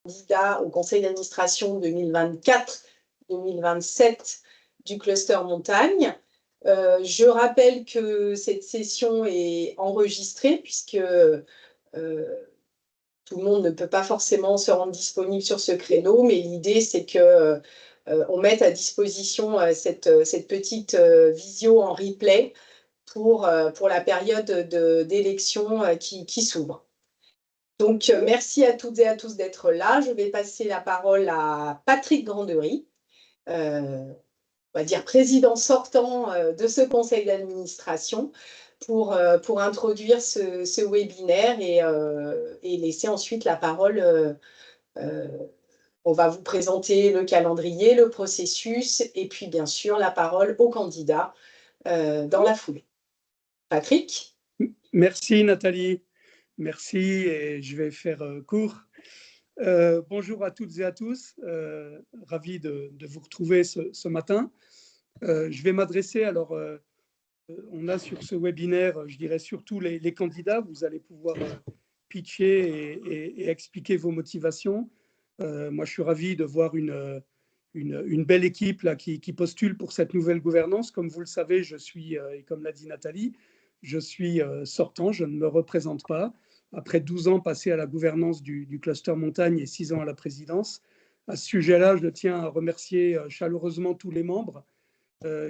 candidat au conseil d'administration 2024-2027 du cluster montagne. Je rappelle que cette session est enregistrée puisque tout le monde ne peut pas forcément se rendre disponible sur ce créneau, mais l'idée c'est que on mette à disposition cette petite visio en replay pour la période d'élection qui s'ouvre. Donc, merci à toutes et à tous d'être là. Je vais passer la parole à Patrick Grandery, on va dire président sortant de ce conseil d'administration, pour introduire ce webinaire et laisser ensuite la parole. On va vous présenter le calendrier, le processus et puis bien sûr la parole aux candidats dans la foulée. Patrick ? Merci Nathalie, merci et je vais faire court. Bonjour à toutes et à tous, ravi de vous retrouver ce matin. Je vais m'adresser, alors on a sur ce webinaire, je dirais surtout les candidats, vous allez pouvoir pitcher et expliquer vos motivations. Moi je suis ravi de voir une belle équipe là, qui postule pour cette nouvelle gouvernance. Comme vous le savez, je suis, et comme l'a dit Nathalie, je suis sortant, je ne me représente pas. Après 12 ans passés à la gouvernance du cluster montagne et 6 ans à la présidence, à ce sujet-là, je tiens à remercier chaleureusement tous les membres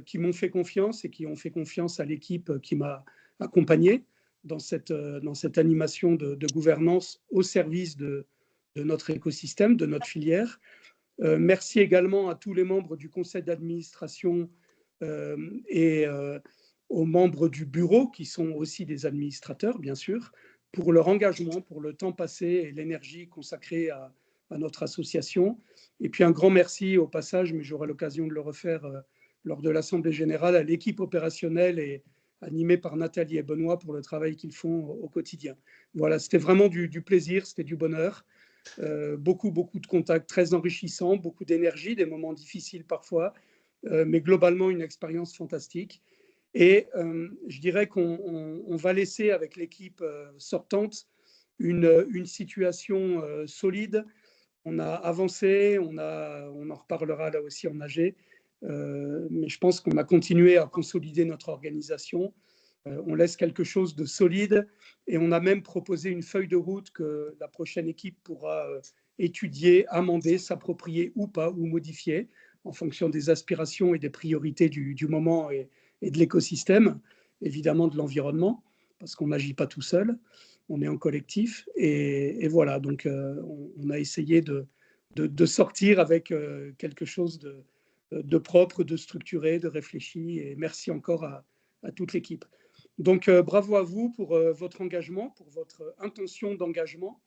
qui m'ont fait confiance et qui ont fait confiance à l'équipe qui m'a accompagné dans cette animation de gouvernance au service de notre écosystème, de notre filière. Merci également à tous les membres du conseil d'administration et aux membres du bureau, qui sont aussi des administrateurs, bien sûr, pour leur engagement, pour le temps passé et l'énergie consacrée à notre association. Et puis un grand merci au passage, mais j'aurai l'occasion de le refaire lors de l'Assemblée générale, à l'équipe opérationnelle et animée par Nathalie et Benoît pour le travail qu'ils font au quotidien. Voilà, c'était vraiment du plaisir, c'était du bonheur. Beaucoup de contacts très enrichissants, beaucoup d'énergie, des moments difficiles parfois, mais globalement une expérience fantastique. Et je dirais qu'on va laisser avec l'équipe sortante une situation solide. On a avancé, on en reparlera là aussi en AG, mais je pense qu'on a continué à consolider notre organisation. On laisse quelque chose de solide et on a même proposé une feuille de route que la prochaine équipe pourra étudier, amender, s'approprier ou pas, ou modifier en fonction des aspirations et des priorités du moment et de l'écosystème, évidemment de l'environnement, parce qu'on n'agit pas tout seul, on est en collectif. Et voilà, donc on a essayé de sortir avec quelque chose de propre, de structuré, de réfléchi. Et merci encore à toute l'équipe. Donc, bravo à vous pour votre engagement, pour votre intention d'engagement.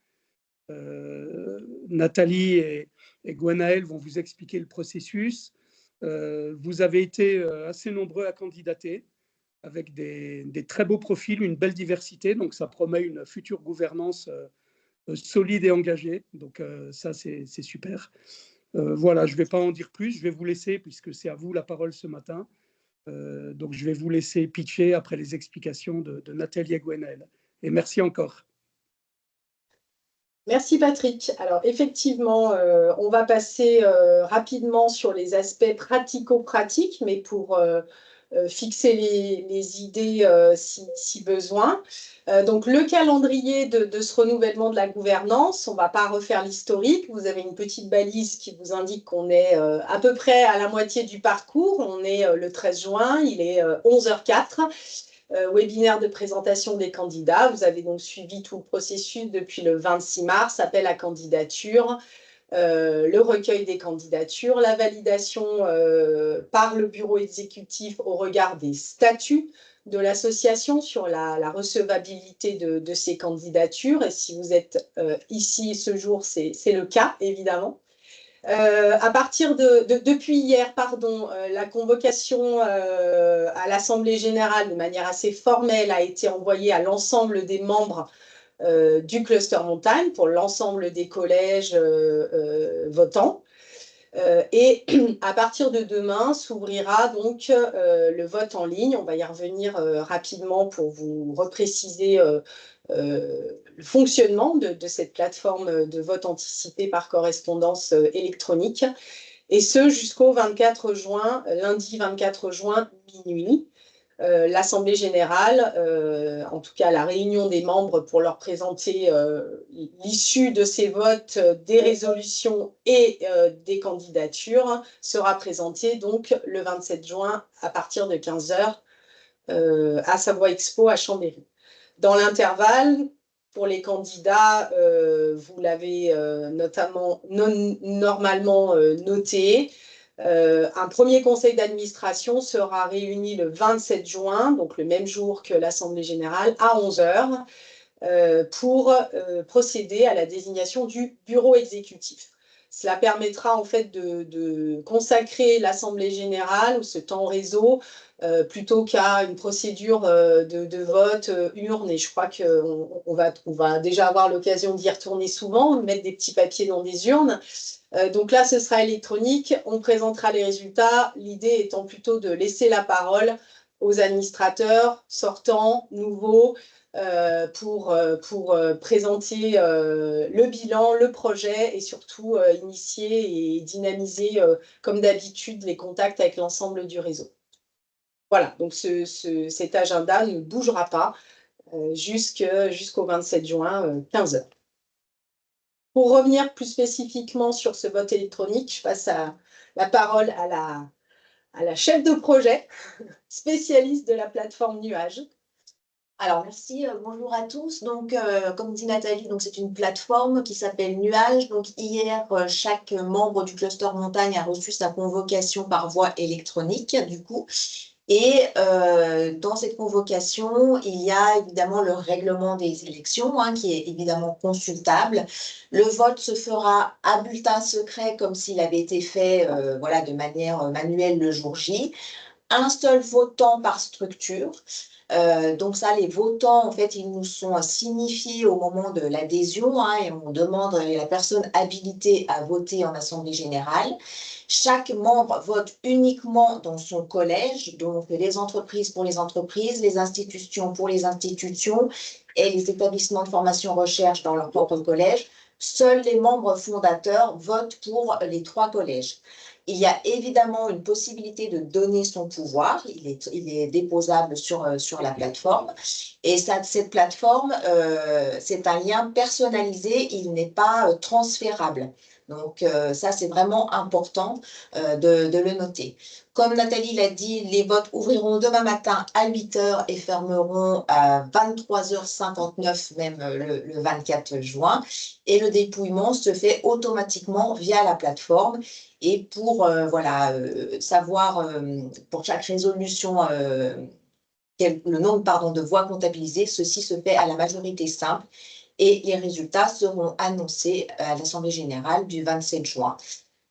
Nathalie et Gwenaëlle vont vous expliquer le processus. Vous avez été assez nombreux à candidater avec des très beaux profils, une belle diversité. Donc, ça promet une future gouvernance solide et engagée. Donc, ça, c'est super. Voilà, je ne vais pas en dire plus. Je vais vous laisser, puisque c'est à vous la parole ce matin. Donc, je vais vous laisser pitcher après les explications de Nathalie et Gwenaëlle. Et merci encore. Merci Patrick. Alors effectivement, on va passer rapidement sur les aspects pratico-pratiques, mais pour fixer les idées si besoin. Donc le calendrier de ce renouvellement de la gouvernance, on ne va pas refaire l'historique. Vous avez une petite balise qui vous indique qu'on est à peu près à la moitié du parcours. On est le 13 juin, il est 11h04. Webinaire de présentation des candidats. Vous avez donc suivi tout le processus depuis le 26 mars, appel à candidature, le recueil des candidatures, la validation par le bureau exécutif au regard des statuts de l'association sur la recevabilité de ces candidatures. Et si vous êtes ici ce jour, c'est le cas, évidemment. À partir depuis hier, la convocation à l'Assemblée générale de manière assez formelle a été envoyée à l'ensemble des membres du cluster montagne pour l'ensemble des collèges votants. Et à partir de demain s'ouvrira donc le vote en ligne. On va y revenir rapidement pour vous repréciser le fonctionnement de cette plateforme de vote anticipé par correspondance électronique, et ce jusqu'au 24 juin, lundi 24 juin minuit. L'Assemblée générale, en tout cas la réunion des membres pour leur présenter l'issue de ces votes, des résolutions et des candidatures, sera présentée donc le 27 juin à partir de 15 h à Savoie Expo à Chambéry. Dans l'intervalle, pour les candidats, vous l'avez normalement noté, un premier conseil d'administration sera réuni le 27 juin, donc le même jour que l'Assemblée générale, à 11 h, pour procéder à la désignation du bureau exécutif. Cela permettra en fait de consacrer l'Assemblée générale ou ce temps réseau plutôt qu'à une procédure de vote urne, et je crois qu'on va déjà avoir l'occasion d'y retourner souvent, de mettre des petits papiers dans des urnes. Donc là, ce sera électronique, on présentera les résultats, l'idée étant plutôt de laisser la parole aux administrateurs sortants, nouveaux, pour présenter le bilan, le projet, et surtout initier et dynamiser, comme d'habitude, les contacts avec l'ensemble du réseau. Voilà, donc cet agenda ne bougera pas jusqu'au 27 juin, 15 h. Pour revenir plus spécifiquement sur ce vote électronique, je passe la parole à la chef de projet, spécialiste de la plateforme Nuage. Alors, merci, bonjour à tous. Donc, comme dit Nathalie, c'est une plateforme qui s'appelle Nuage. Donc, hier, chaque membre du cluster montagne a reçu sa convocation par voie électronique, du coup. Et dans cette convocation, il y a évidemment le règlement des élections, qui est évidemment consultable. Le vote se fera à bulletin secret, comme s'il avait été fait de manière manuelle le jour J. Un seul votant par structure. Donc ça, les votants, en fait, ils nous sont signifiés au moment de l'adhésion, et on demande à la personne habilitée à voter en assemblée générale. Chaque membre vote uniquement dans son collège, donc les entreprises pour les entreprises, les institutions pour les institutions et les établissements de formation-recherche dans leur propre collège. Seuls les membres fondateurs votent pour les 3 collèges. Il y a évidemment une possibilité de donner son pouvoir, il est déposable sur la plateforme, et cette plateforme, c'est un lien personnalisé, il n'est pas transférable. Donc ça, c'est vraiment important de le noter. Comme Nathalie l'a dit, les votes ouvriront demain matin à 8 h et fermeront à 23 h 59, même le 24 juin. Et le dépouillement se fait automatiquement via la plateforme. Et pour savoir pour chaque résolution le nombre de voix comptabilisées, ceci se fait à la majorité simple. Et les résultats seront annoncés à l'Assemblée générale du 27 juin.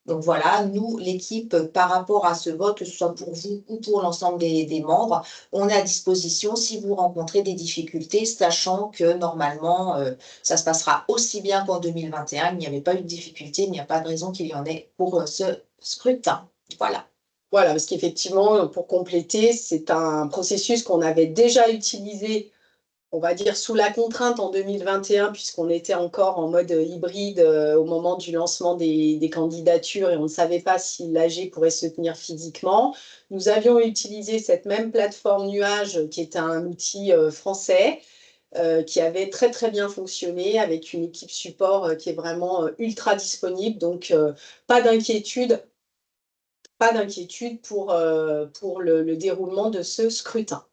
Donc voilà, nous, l'équipe, par rapport à ce vote, que ce soit pour vous ou pour l'ensemble des membres, on est à disposition si vous rencontrez des difficultés, sachant que normalement, ça se passera aussi bien qu'en 2021. Il n'y avait pas eu de difficulté, il n'y a pas de raison qu'il y en ait pour ce scrutin. Voilà. Voilà, parce qu'effectivement, pour compléter, c'est un processus qu'on avait déjà utilisé, on va dire, sous la contrainte en 2021, puisqu'on était encore en mode hybride au moment du lancement des candidatures et on ne savait pas si l'AG pourrait se tenir physiquement. Nous avions utilisé cette même plateforme Nuage, qui est un outil français, qui avait très très bien fonctionné, avec une équipe support qui est vraiment ultra disponible. Donc, pas d'inquiétude pour le déroulement de ce scrutin.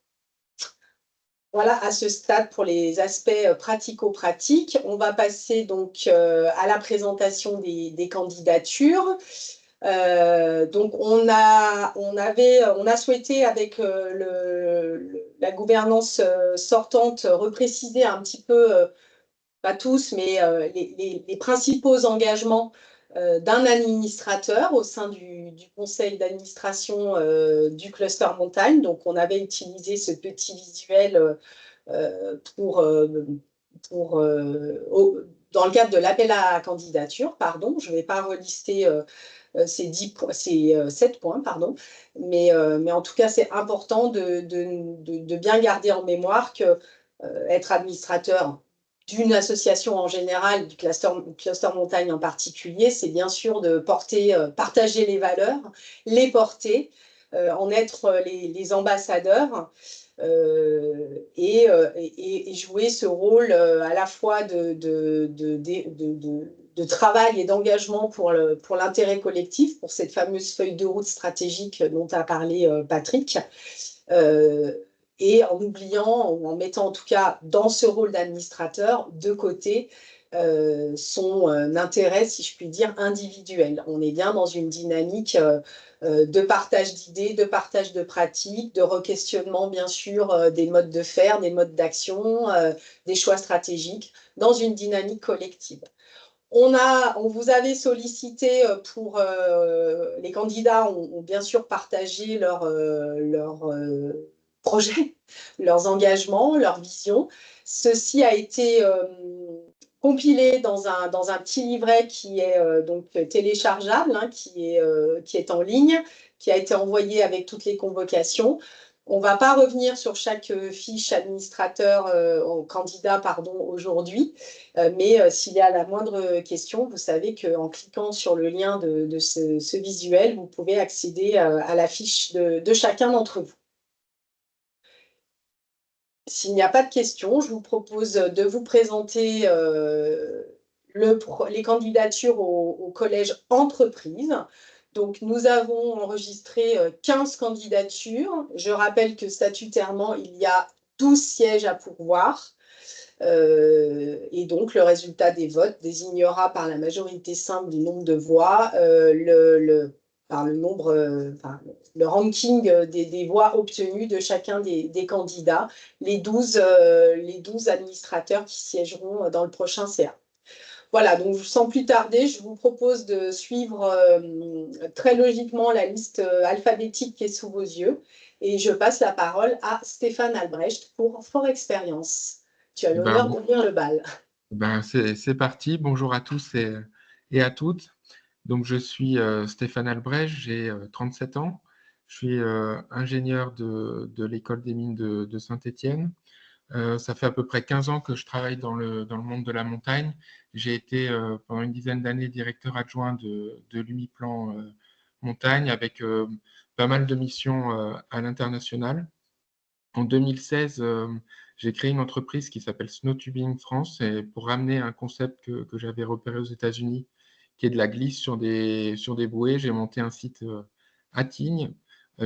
Voilà, à ce stade pour les aspects pratico-pratiques. On va passer donc à la présentation des candidatures. Donc on a souhaité, avec la gouvernance sortante, repréciser un petit peu, pas tous, mais les principaux engagements d'un administrateur au sein du conseil d'administration du cluster montagne. Donc, on avait utilisé ce petit visuel dans le cadre de l'appel à candidature. Pardon, je ne vais pas relister ces 7 points, pardon. Mais en tout cas, c'est important de bien garder en mémoire que être administrateur, d'une association en général, du cluster montagne en particulier, c'est bien sûr de partager les valeurs, les porter, en être les ambassadeurs et jouer ce rôle à la fois de travail et d'engagement pour l'intérêt collectif, pour cette fameuse feuille de route stratégique dont a parlé Patrick. Et en oubliant, ou en mettant en tout cas dans ce rôle d'administrateur de côté son intérêt, si je puis dire, individuel. On est bien dans une dynamique de partage d'idées, de partage de pratiques, de re-questionnement bien sûr des modes de faire, des modes d'action, des choix stratégiques, dans une dynamique collective. On vous avait sollicité pour les candidats ont bien sûr partagé leur projets, leurs engagements, leurs visions. Ceci a été compilé dans un petit livret qui est donc téléchargeable, hein, qui est en ligne, qui a été envoyé avec toutes les convocations. On ne va pas revenir sur chaque fiche administrateur, candidat, pardon, aujourd'hui, mais s'il y a la moindre question, vous savez qu'en cliquant sur le lien de ce visuel, vous pouvez accéder à la fiche de chacun d'entre vous. S'il n'y a pas de questions, je vous propose de vous présenter les candidatures au collège entreprise. Donc, nous avons enregistré 15 candidatures. Je rappelle que statutairement, il y a 12 sièges à pourvoir. Et donc, le résultat des votes désignera par la majorité simple du nombre de voix le ranking des voix obtenues de chacun des candidats, les 12 administrateurs qui siégeront dans le prochain CA. Voilà, donc sans plus tarder, je vous propose de suivre très logiquement la liste alphabétique qui est sous vos yeux. Et je passe la parole à Stéphane Albrecht pour Fort Expérience. Tu as l'honneur d'ouvrir le bal. C'est parti. Bonjour à tous et à toutes. Donc, je suis Stéphane Albrecht, j'ai 37 ans. Je suis ingénieur de l'école des mines de Saint-Étienne. Ça fait à peu près 15 ans que je travaille dans le monde de la montagne. J'ai été pendant une dizaine d'années directeur adjoint de l'Umiplan Montagne avec pas mal de missions à l'international. En 2016, j'ai créé une entreprise qui s'appelle Snowtubing France et pour ramener un concept que j'avais repéré aux États-Unis, qui est de la glisse sur des bouées. J'ai monté un site à Tignes.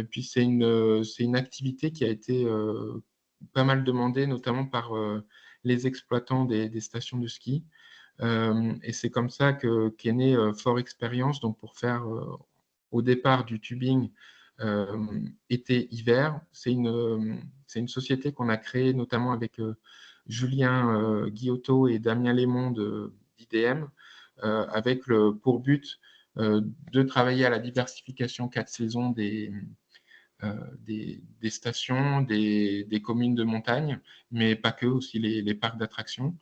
Puis c'est une activité qui a été pas mal demandée, notamment par les exploitants des stations de ski. Et c'est comme ça qu'est né Fort Expérience, donc pour faire au départ du tubing été-hiver. C'est une société qu'on a créée notamment avec Julien Guillotot et Damien Lémond d'IDM, avec pour but de travailler à la diversification 4 saisons des stations, des communes de montagne, mais pas que, aussi les parcs d'attractions.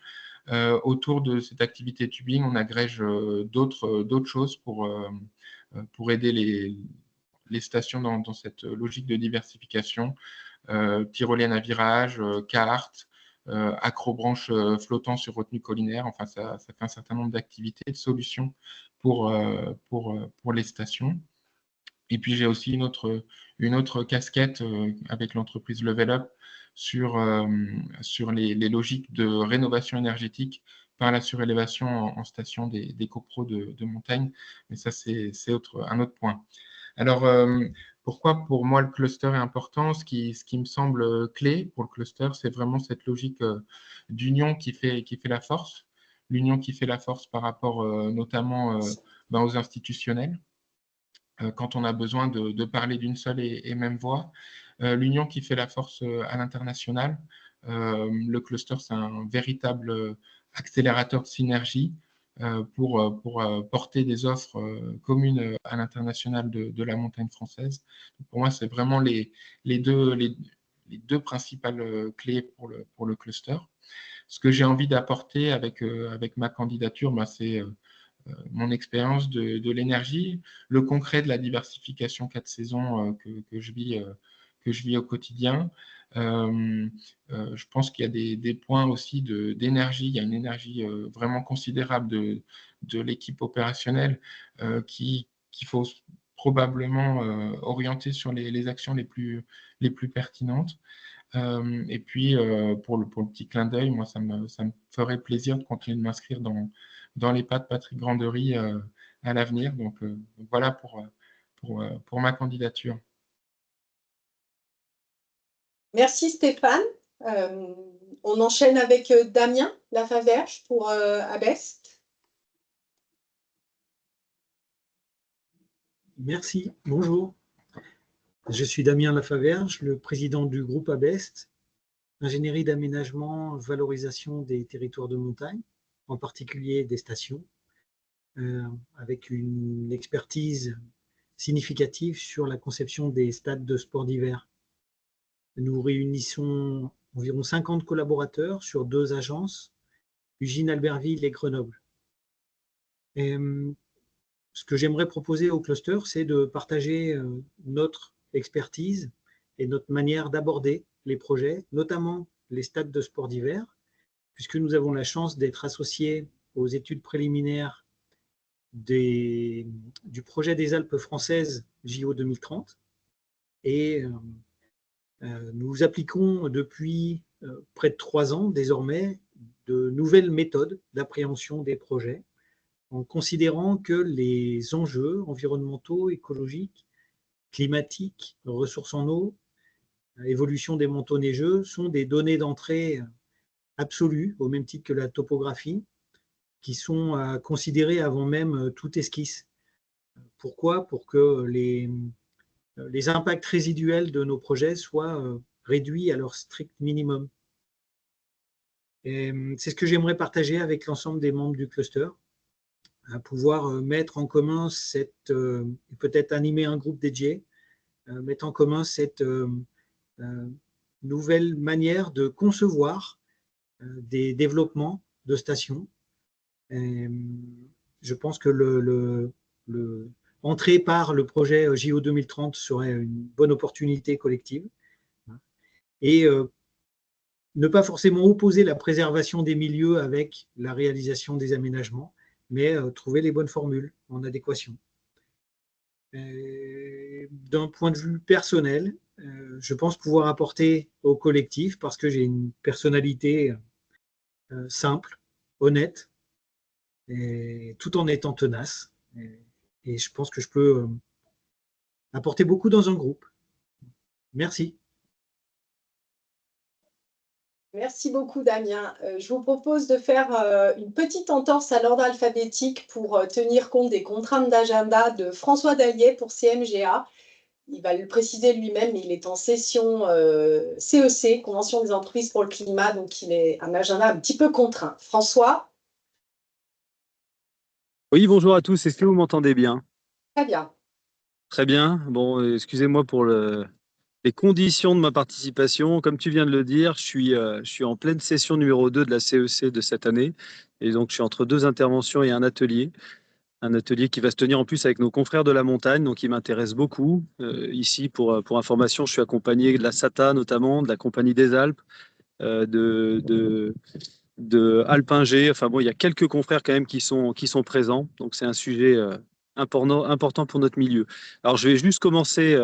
Autour de cette activité tubing, on agrège d'autres choses pour aider les stations dans cette logique de diversification. Tyrolienne à virage, kart, acrobranche flottant sur retenue collinaire. Enfin, ça fait un certain nombre d'activités, de solutions pour les stations. Et puis, j'ai aussi une autre casquette avec l'entreprise Level Up sur les logiques de rénovation énergétique par la surélévation en station des copros de montagne. Mais ça, c'est un autre point. Alors, pourquoi pour moi le cluster est important? Ce qui me semble clé pour le cluster, c'est vraiment cette logique d'union qui fait la force. L'union qui fait la force par rapport notamment aux institutionnels, quand on a besoin de parler d'une seule et même voix. L'union qui fait la force à l'international. Le cluster, c'est un véritable accélérateur de synergie pour porter des offres communes à l'international de la montagne française. Pour moi, c'est vraiment les deux principales clés pour le cluster. Ce que j'ai envie d'apporter avec ma candidature, c'est mon expérience de l'énergie, le concret de la diversification 4 saisons que je vis au quotidien, Je pense qu'il y a des points aussi d'énergie. Il y a une énergie vraiment considérable de l'équipe opérationnelle qu'il faut probablement orienter sur les actions les plus pertinentes. Et puis, pour le petit clin d'œil, moi, ça me ferait plaisir de continuer de m'inscrire dans les pas de Patrick Grandery à l'avenir. Donc, voilà pour ma candidature. Merci Stéphane. On enchaîne avec Damien Lafaverge pour Abest. Merci, bonjour. Je suis Damien Lafaverge, le président du groupe Abest, ingénierie d'aménagement, valorisation des territoires de montagne, en particulier des stations, avec une expertise significative sur la conception des stades de sport d'hiver. Nous réunissons environ 50 collaborateurs sur 2 agences, Ugine, Albertville et Grenoble. Et, ce que j'aimerais proposer au cluster, c'est de partager notre expertise et notre manière d'aborder les projets, notamment les stades de sport d'hiver, puisque nous avons la chance d'être associés aux études préliminaires du projet des Alpes françaises JO 2030. Et nous appliquons depuis près de 3 ans désormais de nouvelles méthodes d'appréhension des projets, en considérant que les enjeux environnementaux, écologiques, climatiques, ressources en eau, évolution des manteaux neigeux sont des données d'entrée absolues, au même titre que la topographie, qui sont à considérer avant même toute esquisse. Pourquoi? Pour que les impacts résiduels de nos projets soient réduits à leur strict minimum. C'est ce que j'aimerais partager avec l'ensemble des membres du cluster, à pouvoir mettre en commun peut-être animer un groupe dédié, mettre en commun cette nouvelle manière de concevoir des développements de stations. Je pense que entrer par le projet JO 2030 serait une bonne opportunité collective. Et ne pas forcément opposer la préservation des milieux avec la réalisation des aménagements, mais trouver les bonnes formules en adéquation. D'un point de vue personnel, je pense pouvoir apporter au collectif parce que j'ai une personnalité simple, honnête, tout en étant tenace. Et je pense que je peux apporter beaucoup dans un groupe. Merci. Merci beaucoup Damien. Je vous propose de faire une petite entorse à l'ordre alphabétique pour tenir compte des contraintes d'agenda de François Dallier pour CMGA. Il va le préciser lui-même, mais il est en session CEC, Convention des entreprises pour le climat, donc il est un agenda un petit peu contraint. François? Oui, bonjour à tous. Est-ce que vous m'entendez bien? Très bien. Très bien. Bon, excusez-moi pour les conditions de ma participation. Comme tu viens de le dire, je suis en pleine session numéro 2 de la CEC de cette année. Et donc, je suis entre 2 interventions et un atelier. Un atelier qui va se tenir en plus avec nos confrères de la montagne, donc il m'intéresse beaucoup. Ici, pour information, je suis accompagné de la SATA notamment, de la Compagnie des Alpes, de Alpinger. Enfin bon, il y a quelques confrères quand même qui sont présents. Donc c'est un sujet important pour notre milieu. Alors je vais juste commencer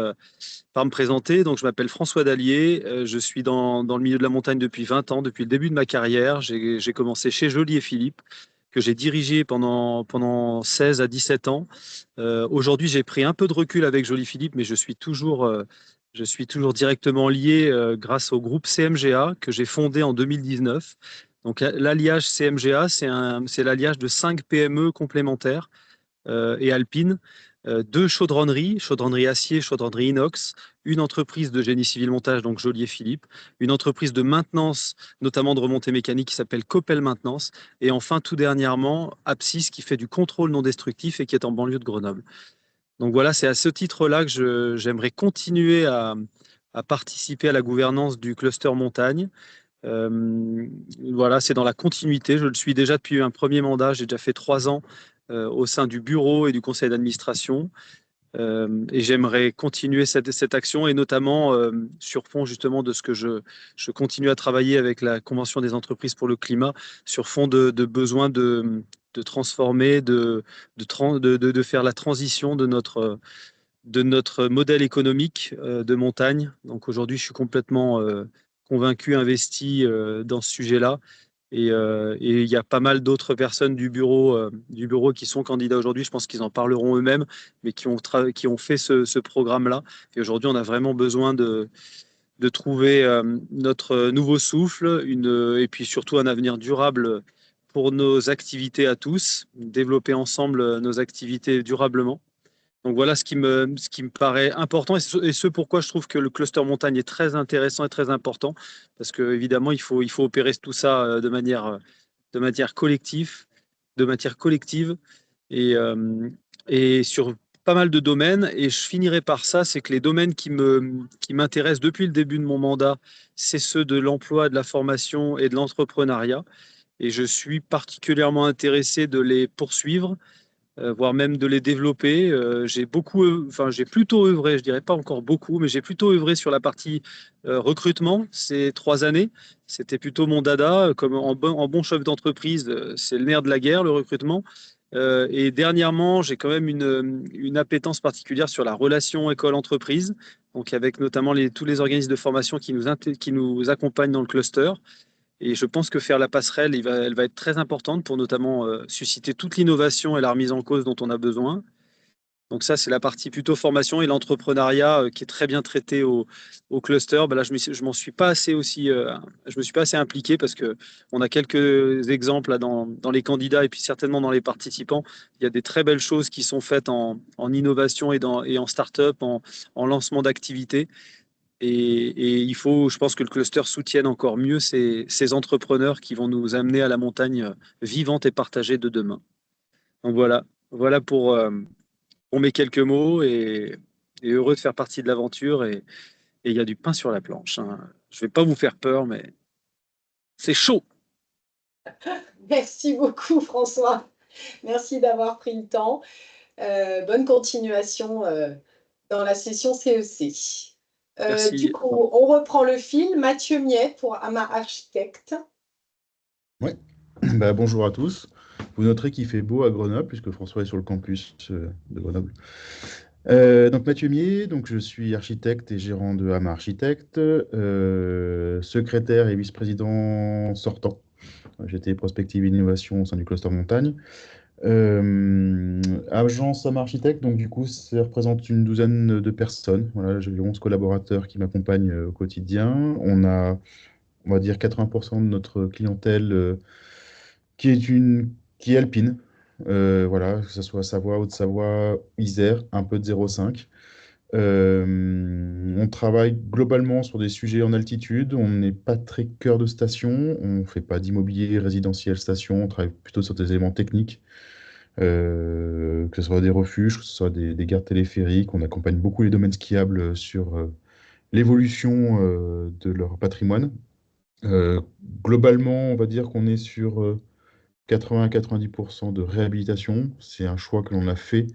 par me présenter. Donc je m'appelle François Dallier. Je suis dans le milieu de la montagne depuis 20 ans, depuis le début de ma carrière. J'ai commencé chez Joly et Philippe, que j'ai dirigé pendant 16 à 17 ans. Aujourd'hui, j'ai pris un peu de recul avec Joly Philippe, mais je suis toujours directement lié grâce au groupe CMGA que j'ai fondé en 2019. Donc l'alliage CMGA, c'est l'alliage de 5 PME complémentaires et alpines, 2 chaudronneries acier, chaudronnerie inox, une entreprise de génie civil montage, donc Joly et Philippe, une entreprise de maintenance, notamment de remontée mécanique, qui s'appelle Copel Maintenance, et enfin, tout dernièrement, Apsis, qui fait du contrôle non destructif et qui est en banlieue de Grenoble. Donc voilà, c'est à ce titre-là que j'aimerais continuer à participer à la gouvernance du cluster montagne. Voilà, c'est dans la continuité. Je le suis déjà depuis un premier mandat. J'ai déjà fait 3 ans au sein du bureau et du conseil d'administration. Et j'aimerais continuer cette action, et notamment sur fond justement de ce que je continue à travailler avec la Convention des entreprises pour le climat, sur fond de besoin de transformer, de faire la transition de notre modèle économique de montagne. Donc aujourd'hui, je suis complètement convaincu, investi dans ce sujet-là. Et il y a pas mal d'autres personnes du bureau qui sont candidats aujourd'hui. Je pense qu'ils en parleront eux-mêmes, mais qui ont fait ce programme-là. Et aujourd'hui, on a vraiment besoin de trouver notre nouveau souffle, et puis surtout un avenir durable pour nos activités à tous, développer ensemble nos activités durablement. Donc voilà ce qui me paraît important, et ce pourquoi je trouve que le cluster montagne est très intéressant et très important, parce qu'évidemment, il faut opérer tout ça de manière collective, et sur pas mal de domaines. Et je finirai par ça, c'est que les domaines qui m'intéressent depuis le début de mon mandat, c'est ceux de l'emploi, de la formation et de l'entrepreneuriat. Et je suis particulièrement intéressé de les poursuivre, voire même de les développer. J'ai plutôt œuvré, je dirais pas encore beaucoup, mais j'ai plutôt œuvré sur la partie recrutement ces 3 années. C'était plutôt mon dada, comme en bon chef d'entreprise, c'est le nerf de la guerre, le recrutement. Et dernièrement, j'ai quand même une appétence particulière sur la relation école-entreprise, donc avec notamment tous les organismes de formation qui nous accompagnent dans le cluster. Et je pense que faire la passerelle, elle va être très importante pour notamment susciter toute l'innovation et la remise en cause dont on a besoin. Donc ça, c'est la partie plutôt formation, et l'entrepreneuriat qui est très bien traité au cluster. Ben là, je me suis pas assez impliqué, parce que on a quelques exemples là, dans les candidats, et puis certainement dans les participants. Il y a des très belles choses qui sont faites en innovation et en start-up, en lancement d'activités. Et il faut, je pense, que le cluster soutienne encore mieux ces entrepreneurs qui vont nous amener à la montagne vivante et partagée de demain. Donc voilà pour mes quelques mots, et heureux de faire partie de l'aventure. Et il y a du pain sur la planche, hein. Je ne vais pas vous faire peur, mais c'est chaud. Merci beaucoup, François. Merci d'avoir pris le temps. Bonne continuation dans la session CEC. Merci. Du coup, on reprend le fil. Mathieu Miet pour Amar Architecte. Ouais. Bonjour à tous. Vous noterez qu'il fait beau à Grenoble, puisque François est sur le campus de Grenoble. Donc Mathieu Mier, donc je suis architecte et gérant de Amar Architecte, secrétaire et vice-président sortant. J'étais prospective et innovation au sein du cluster montagne. Agence Amar Architecte, donc du coup, ça représente une douzaine de personnes. Voilà, j'ai 11 collaborateurs qui m'accompagnent au quotidien. On va dire 80% de notre clientèle qui est alpine. Voilà, que ce soit Savoie, Haute-Savoie, Isère, un peu de 0,5. On travaille globalement sur des sujets en altitude. On n'est pas très cœur de station. On ne fait pas d'immobilier résidentiel station. On travaille plutôt sur des éléments techniques, que ce soit des refuges, que ce soit des gares téléphériques. On accompagne beaucoup les domaines skiables sur l'évolution de leur patrimoine. Globalement, on va dire qu'on est sur 80-90% de réhabilitation. C'est un choix que l'on a fait.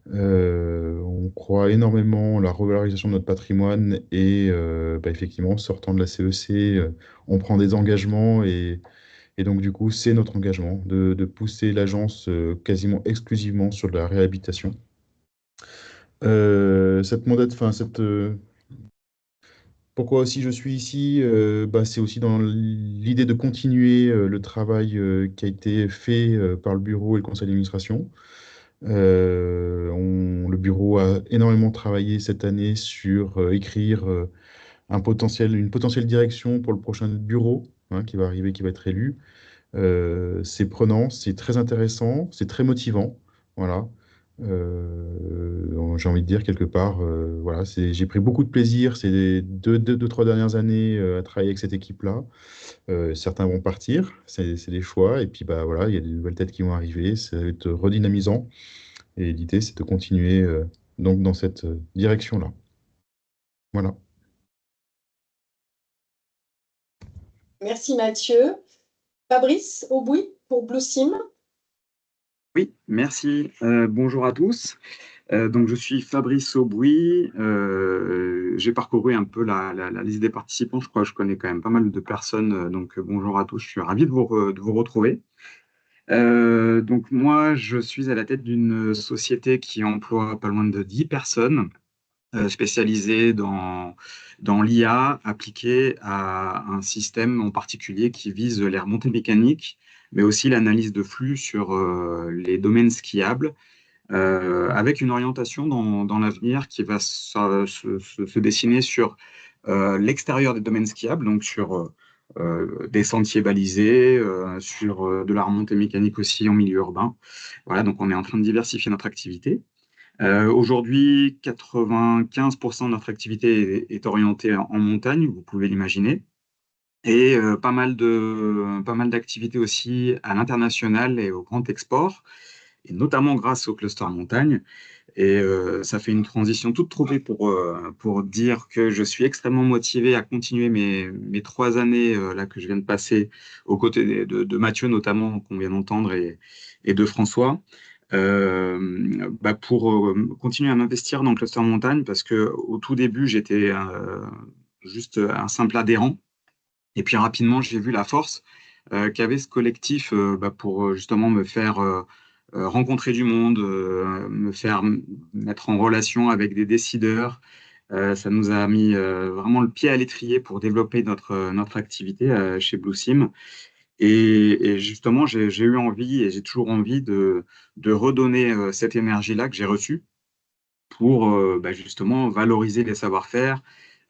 On croit énormément à la revalorisation de notre patrimoine, et effectivement, sortant de la CEC, on prend des engagements, et donc du coup, c'est notre engagement de pousser l'agence quasiment exclusivement sur la réhabilitation. Pourquoi aussi je suis ici, c'est aussi dans l'idée de continuer le travail qui a été fait par le bureau et le conseil d'administration. Le bureau a énormément travaillé cette année sur écrire une potentielle direction pour le prochain bureau, hein, qui va arriver, qui va être élu. C'est prenant, c'est très intéressant, c'est très motivant. Voilà. J'ai envie de dire quelque part, voilà, j'ai pris beaucoup de plaisir ces deux, 3 dernières années à travailler avec cette équipe-là. Certains vont partir, c'est des choix, et puis voilà, il y a des nouvelles têtes qui vont arriver, ça va être redynamisant. Et l'idée, c'est de continuer donc dans cette direction-là. Voilà. Merci Mathieu. Fabrice Aubouy pour Blue Sim. Oui, merci. Bonjour à tous. Donc, je suis Fabrice Aubouy. J'ai parcouru un peu la liste des participants. Je crois que je connais quand même pas mal de personnes. Donc, bonjour à tous. Je suis ravi de vous retrouver. Donc, moi, je suis à la tête d'une société qui emploie pas loin de 10 personnes, spécialisée dans l'IA appliquée à un système en particulier qui vise les remontées mécaniques, mais aussi l'analyse de flux sur les domaines skiables avec une orientation dans l'avenir qui va se dessiner sur l'extérieur des domaines skiables, donc sur des sentiers balisés, sur de la remontée mécanique aussi en milieu urbain. Voilà, donc on est en train de diversifier notre activité. Aujourd'hui, 95% de notre activité est orientée en montagne, vous pouvez l'imaginer, et pas mal d'activités aussi à l'international et au grand export, et notamment grâce au cluster montagne. Et ça fait une transition toute trouvée pour dire que je suis extrêmement motivé à continuer mes 3 années là, que je viens de passer aux côtés de Mathieu, notamment, qu'on vient d'entendre, et de François, pour continuer à m'investir dans le cluster montagne, parce qu'au tout début, j'étais juste un simple adhérent. Et puis rapidement, j'ai vu la force qu'avait ce collectif pour justement me faire rencontrer du monde, me faire mettre en relation avec des décideurs. Ça nous a mis vraiment le pied à l'étrier pour développer notre activité chez Bluesim. Et justement, j'ai eu envie et j'ai toujours envie de redonner cette énergie-là que j'ai reçue pour justement valoriser les savoir-faire.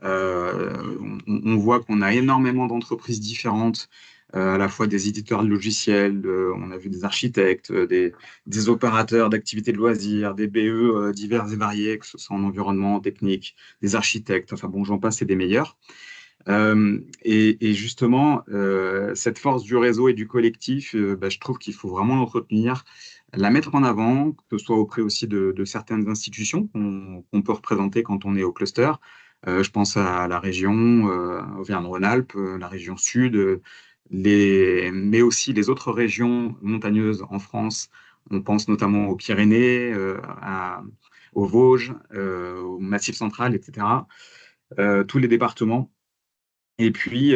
On voit qu'on a énormément d'entreprises différentes, à la fois des éditeurs de logiciels, on a vu des architectes, des opérateurs d'activités de loisirs, des BE divers et variés, que ce soit en environnement, technique, des architectes, enfin bon, j'en passe, c'est des meilleurs. Et justement, cette force du réseau et du collectif, je trouve qu'il faut vraiment l'entretenir, la mettre en avant, que ce soit auprès aussi de certaines institutions qu'on peut représenter quand on est au cluster. Je pense à la région Auvergne-Rhône-Alpes, la région Sud, mais aussi les autres régions montagneuses en France. On pense notamment aux Pyrénées, aux Vosges, au Massif central, etc. Tous les départements. Et puis,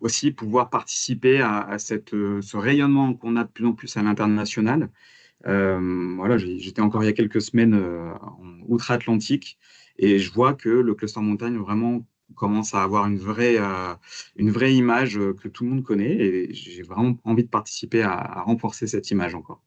aussi pouvoir participer à ce rayonnement qu'on a de plus en plus à l'international. Voilà, j'étais encore il y a quelques semaines en outre-Atlantique, et je vois que le cluster montagne vraiment commence à avoir une vraie image que tout le monde connaît, et j'ai vraiment envie de participer à renforcer cette image encore.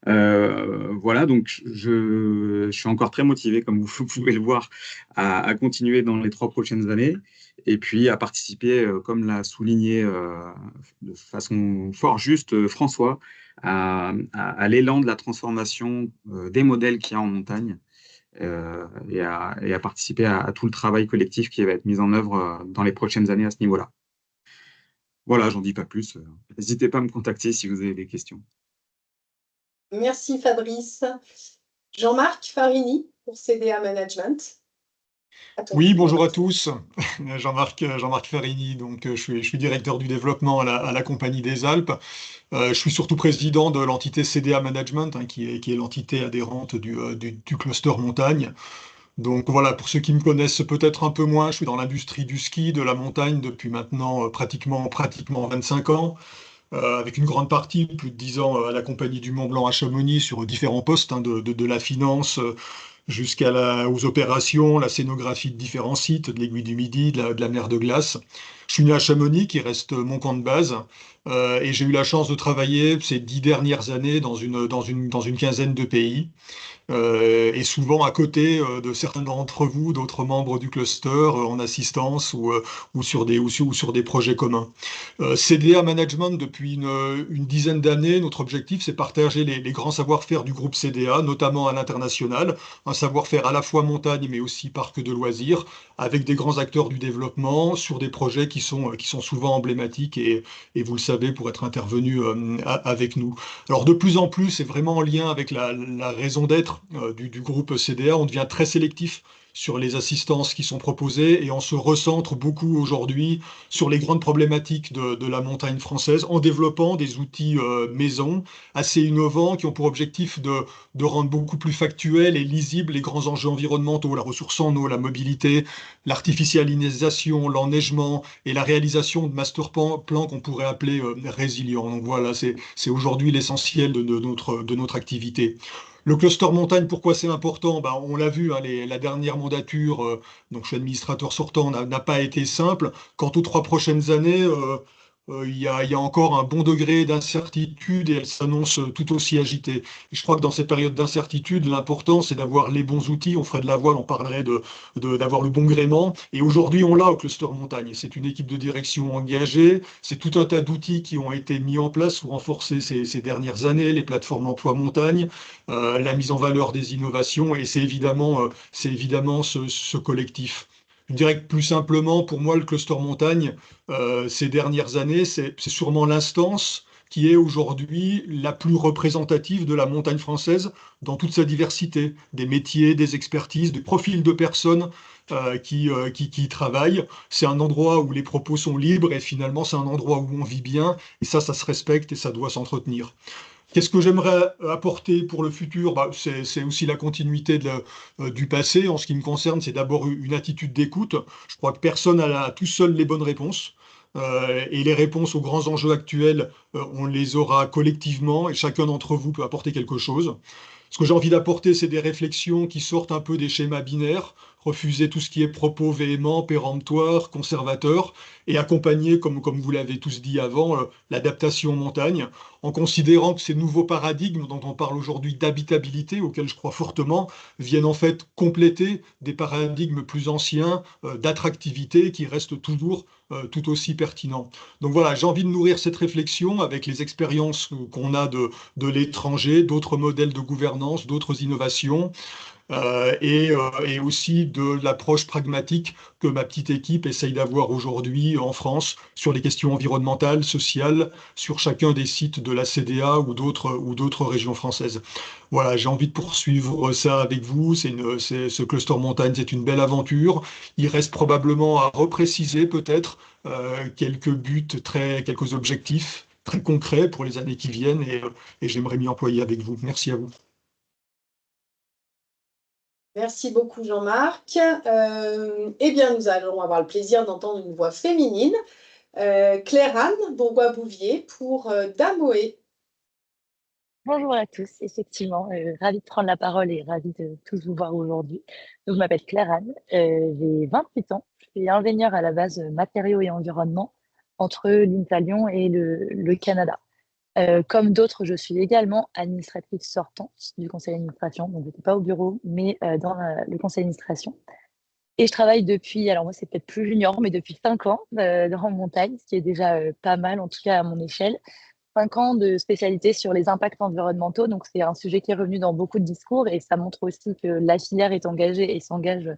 Voilà, donc je suis encore très motivé, comme vous pouvez le voir, à continuer dans les 3 prochaines années, et puis à participer, comme l'a souligné de façon fort juste François, à l'élan de la transformation des modèles qu'il y a en montagne, et à participer à tout le travail collectif qui va être mis en œuvre dans les prochaines années à ce niveau-là. Voilà, j'en dis pas plus. N'hésitez pas à me contacter si vous avez des questions. Merci Fabrice. Jean-Marc Farini pour CDA Management. Oui, bonjour à tous. Jean-Marc Farini, donc je suis directeur du développement à la Compagnie des Alpes. Je suis surtout président de l'entité CDA Management, qui est l'entité adhérente du cluster montagne. Donc voilà, pour ceux qui me connaissent peut-être un peu moins, je suis dans l'industrie du ski, de la montagne depuis maintenant pratiquement 25 ans. Avec une grande partie, plus de 10 ans, à la Compagnie du Mont Blanc à Chamonix, sur différents postes, de la finance aux opérations, la scénographie de différents sites, de l'Aiguille du Midi, de la mer de glace. Je suis né à Chamonix, qui reste mon camp de base, et j'ai eu la chance de travailler ces 10 dernières années dans une quinzaine de pays. Et souvent à côté de certains d'entre vous, d'autres membres du cluster, en assistance ou sur des projets communs. CDA Management, depuis une dizaine d'années, notre objectif, c'est partager les grands savoir-faire du groupe CDA, notamment à l'international, un savoir-faire à la fois montagne, mais aussi parc de loisirs, avec des grands acteurs du développement, sur des projets qui sont souvent emblématiques et vous le savez, pour être intervenus avec nous. Alors de plus en plus, c'est vraiment en lien avec la raison d'être du groupe CDA, on devient très sélectif sur les assistances qui sont proposées et on se recentre beaucoup aujourd'hui sur les grandes problématiques de la montagne française en développant des outils maison assez innovants qui ont pour objectif de rendre beaucoup plus factuels et lisibles les grands enjeux environnementaux, la ressource en eau, la mobilité, l'artificialisation, l'enneigement et la réalisation de master plans qu'on pourrait appeler résilients. Donc voilà, c'est aujourd'hui l'essentiel de notre activité. Le cluster montagne, pourquoi c'est important? Ben, on l'a vu, hein, la dernière mandature, donc je suis administrateur sortant, n'a pas été simple. Quant aux 3 prochaines années, il y a encore un bon degré d'incertitude et elle s'annonce tout aussi agitée. Et je crois que dans cette période d'incertitude, l'important, c'est d'avoir les bons outils. On ferait de la voile, on parlerait d'avoir le bon gréement. Et aujourd'hui, on l'a au cluster montagne. C'est une équipe de direction engagée. C'est tout un tas d'outils qui ont été mis en place ou renforcés ces dernières années, les plateformes d'emploi montagne, la mise en valeur des innovations. Et c'est évidemment ce collectif. Je dirais que plus simplement, pour moi, le cluster montagne, ces dernières années, c'est sûrement l'instance qui est aujourd'hui la plus représentative de la montagne française dans toute sa diversité, des métiers, des expertises, des profils de personnes qui y travaillent. C'est un endroit où les propos sont libres et finalement c'est un endroit où on vit bien et ça se respecte et ça doit s'entretenir. Qu'est-ce que j'aimerais apporter pour le futur? Bah, c'est aussi la continuité du passé. En ce qui me concerne, c'est d'abord une attitude d'écoute. Je crois que personne n'a tout seul les bonnes réponses. Et les réponses aux grands enjeux actuels, on les aura collectivement et chacun d'entre vous peut apporter quelque chose. Ce que j'ai envie d'apporter, c'est des réflexions qui sortent un peu des schémas binaires, refuser tout ce qui est propos véhéments, péremptoires, conservateurs, et accompagner, comme vous l'avez tous dit avant, l'adaptation en montagne, en considérant que ces nouveaux paradigmes dont on parle aujourd'hui d'habitabilité, auxquels je crois fortement, viennent en fait compléter des paradigmes plus anciens d'attractivité qui restent toujours tout aussi pertinents. Donc voilà, j'ai envie de nourrir cette réflexion avec les expériences qu'on a de l'étranger, d'autres modèles de gouvernance, d'autres innovations, et aussi de l'approche pragmatique que ma petite équipe essaye d'avoir aujourd'hui en France sur les questions environnementales, sociales, sur chacun des sites de la CDA ou d'autres régions françaises. Voilà, j'ai envie de poursuivre ça avec vous. Ce cluster montagne, c'est une belle aventure. Il reste probablement à repréciser peut-être quelques buts, quelques objectifs très concrets pour les années qui viennent et j'aimerais m'y employer avec vous. Merci à vous. Merci beaucoup Jean-Marc. Eh bien, nous allons avoir le plaisir d'entendre une voix féminine. Claire-Anne Bourgois-Bouvier pour Damoé. Bonjour à tous, effectivement, ravie de prendre la parole et ravie de tous vous voir aujourd'hui. Donc, je m'appelle Claire-Anne, j'ai 28 ans, je suis ingénieure à la base matériaux et environnement entre l'INTA Lyon et le Canada. Comme d'autres, je suis également administratrice sortante du conseil d'administration, donc je n'étais pas au bureau, mais dans le conseil d'administration. Et je travaille depuis, alors moi c'est peut-être plus junior, mais depuis 5 ans en montagne, ce qui est déjà pas mal, en tout cas à mon échelle. 5 ans de spécialité sur les impacts environnementaux, donc c'est un sujet qui est revenu dans beaucoup de discours et ça montre aussi que la filière est engagée et s'engage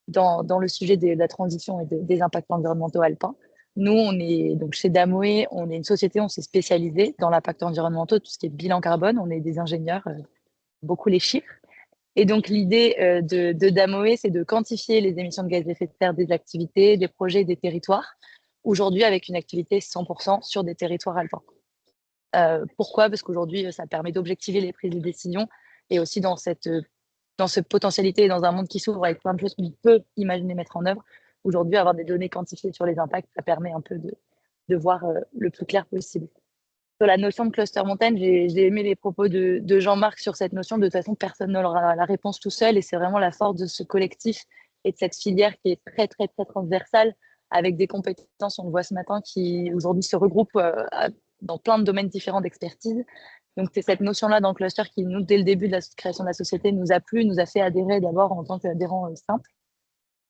dans le sujet de la transition et des impacts environnementaux alpins. Nous, on est donc chez Damoé, on est une société, on s'est spécialisé dans l'impact environnemental, tout ce qui est bilan carbone. On est des ingénieurs, beaucoup les chiffres. Et donc, l'idée de Damoé, c'est de quantifier les émissions de gaz à effet de serre des activités, des projets, des territoires, aujourd'hui avec une activité 100% sur des territoires alpins. Pourquoi? Parce qu'aujourd'hui, ça permet d'objectiver les prises de décision et aussi dans cette potentialité et dans un monde qui s'ouvre avec plein de choses qu'on peut imaginer mettre en œuvre. Aujourd'hui, avoir des données quantifiées sur les impacts, ça permet un peu de voir le plus clair possible. Sur la notion de cluster montagne, j'ai aimé les propos de Jean-Marc sur cette notion. De toute façon, personne n'aura la réponse tout seul et c'est vraiment la force de ce collectif et de cette filière qui est très, très, très transversale avec des compétences, on le voit ce matin, qui aujourd'hui se regroupent dans plein de domaines différents d'expertise. Donc, c'est cette notion-là dans le cluster qui, nous, dès le début de la création de la société, nous a plu, nous a fait adhérer d'abord en tant qu'adhérents simples.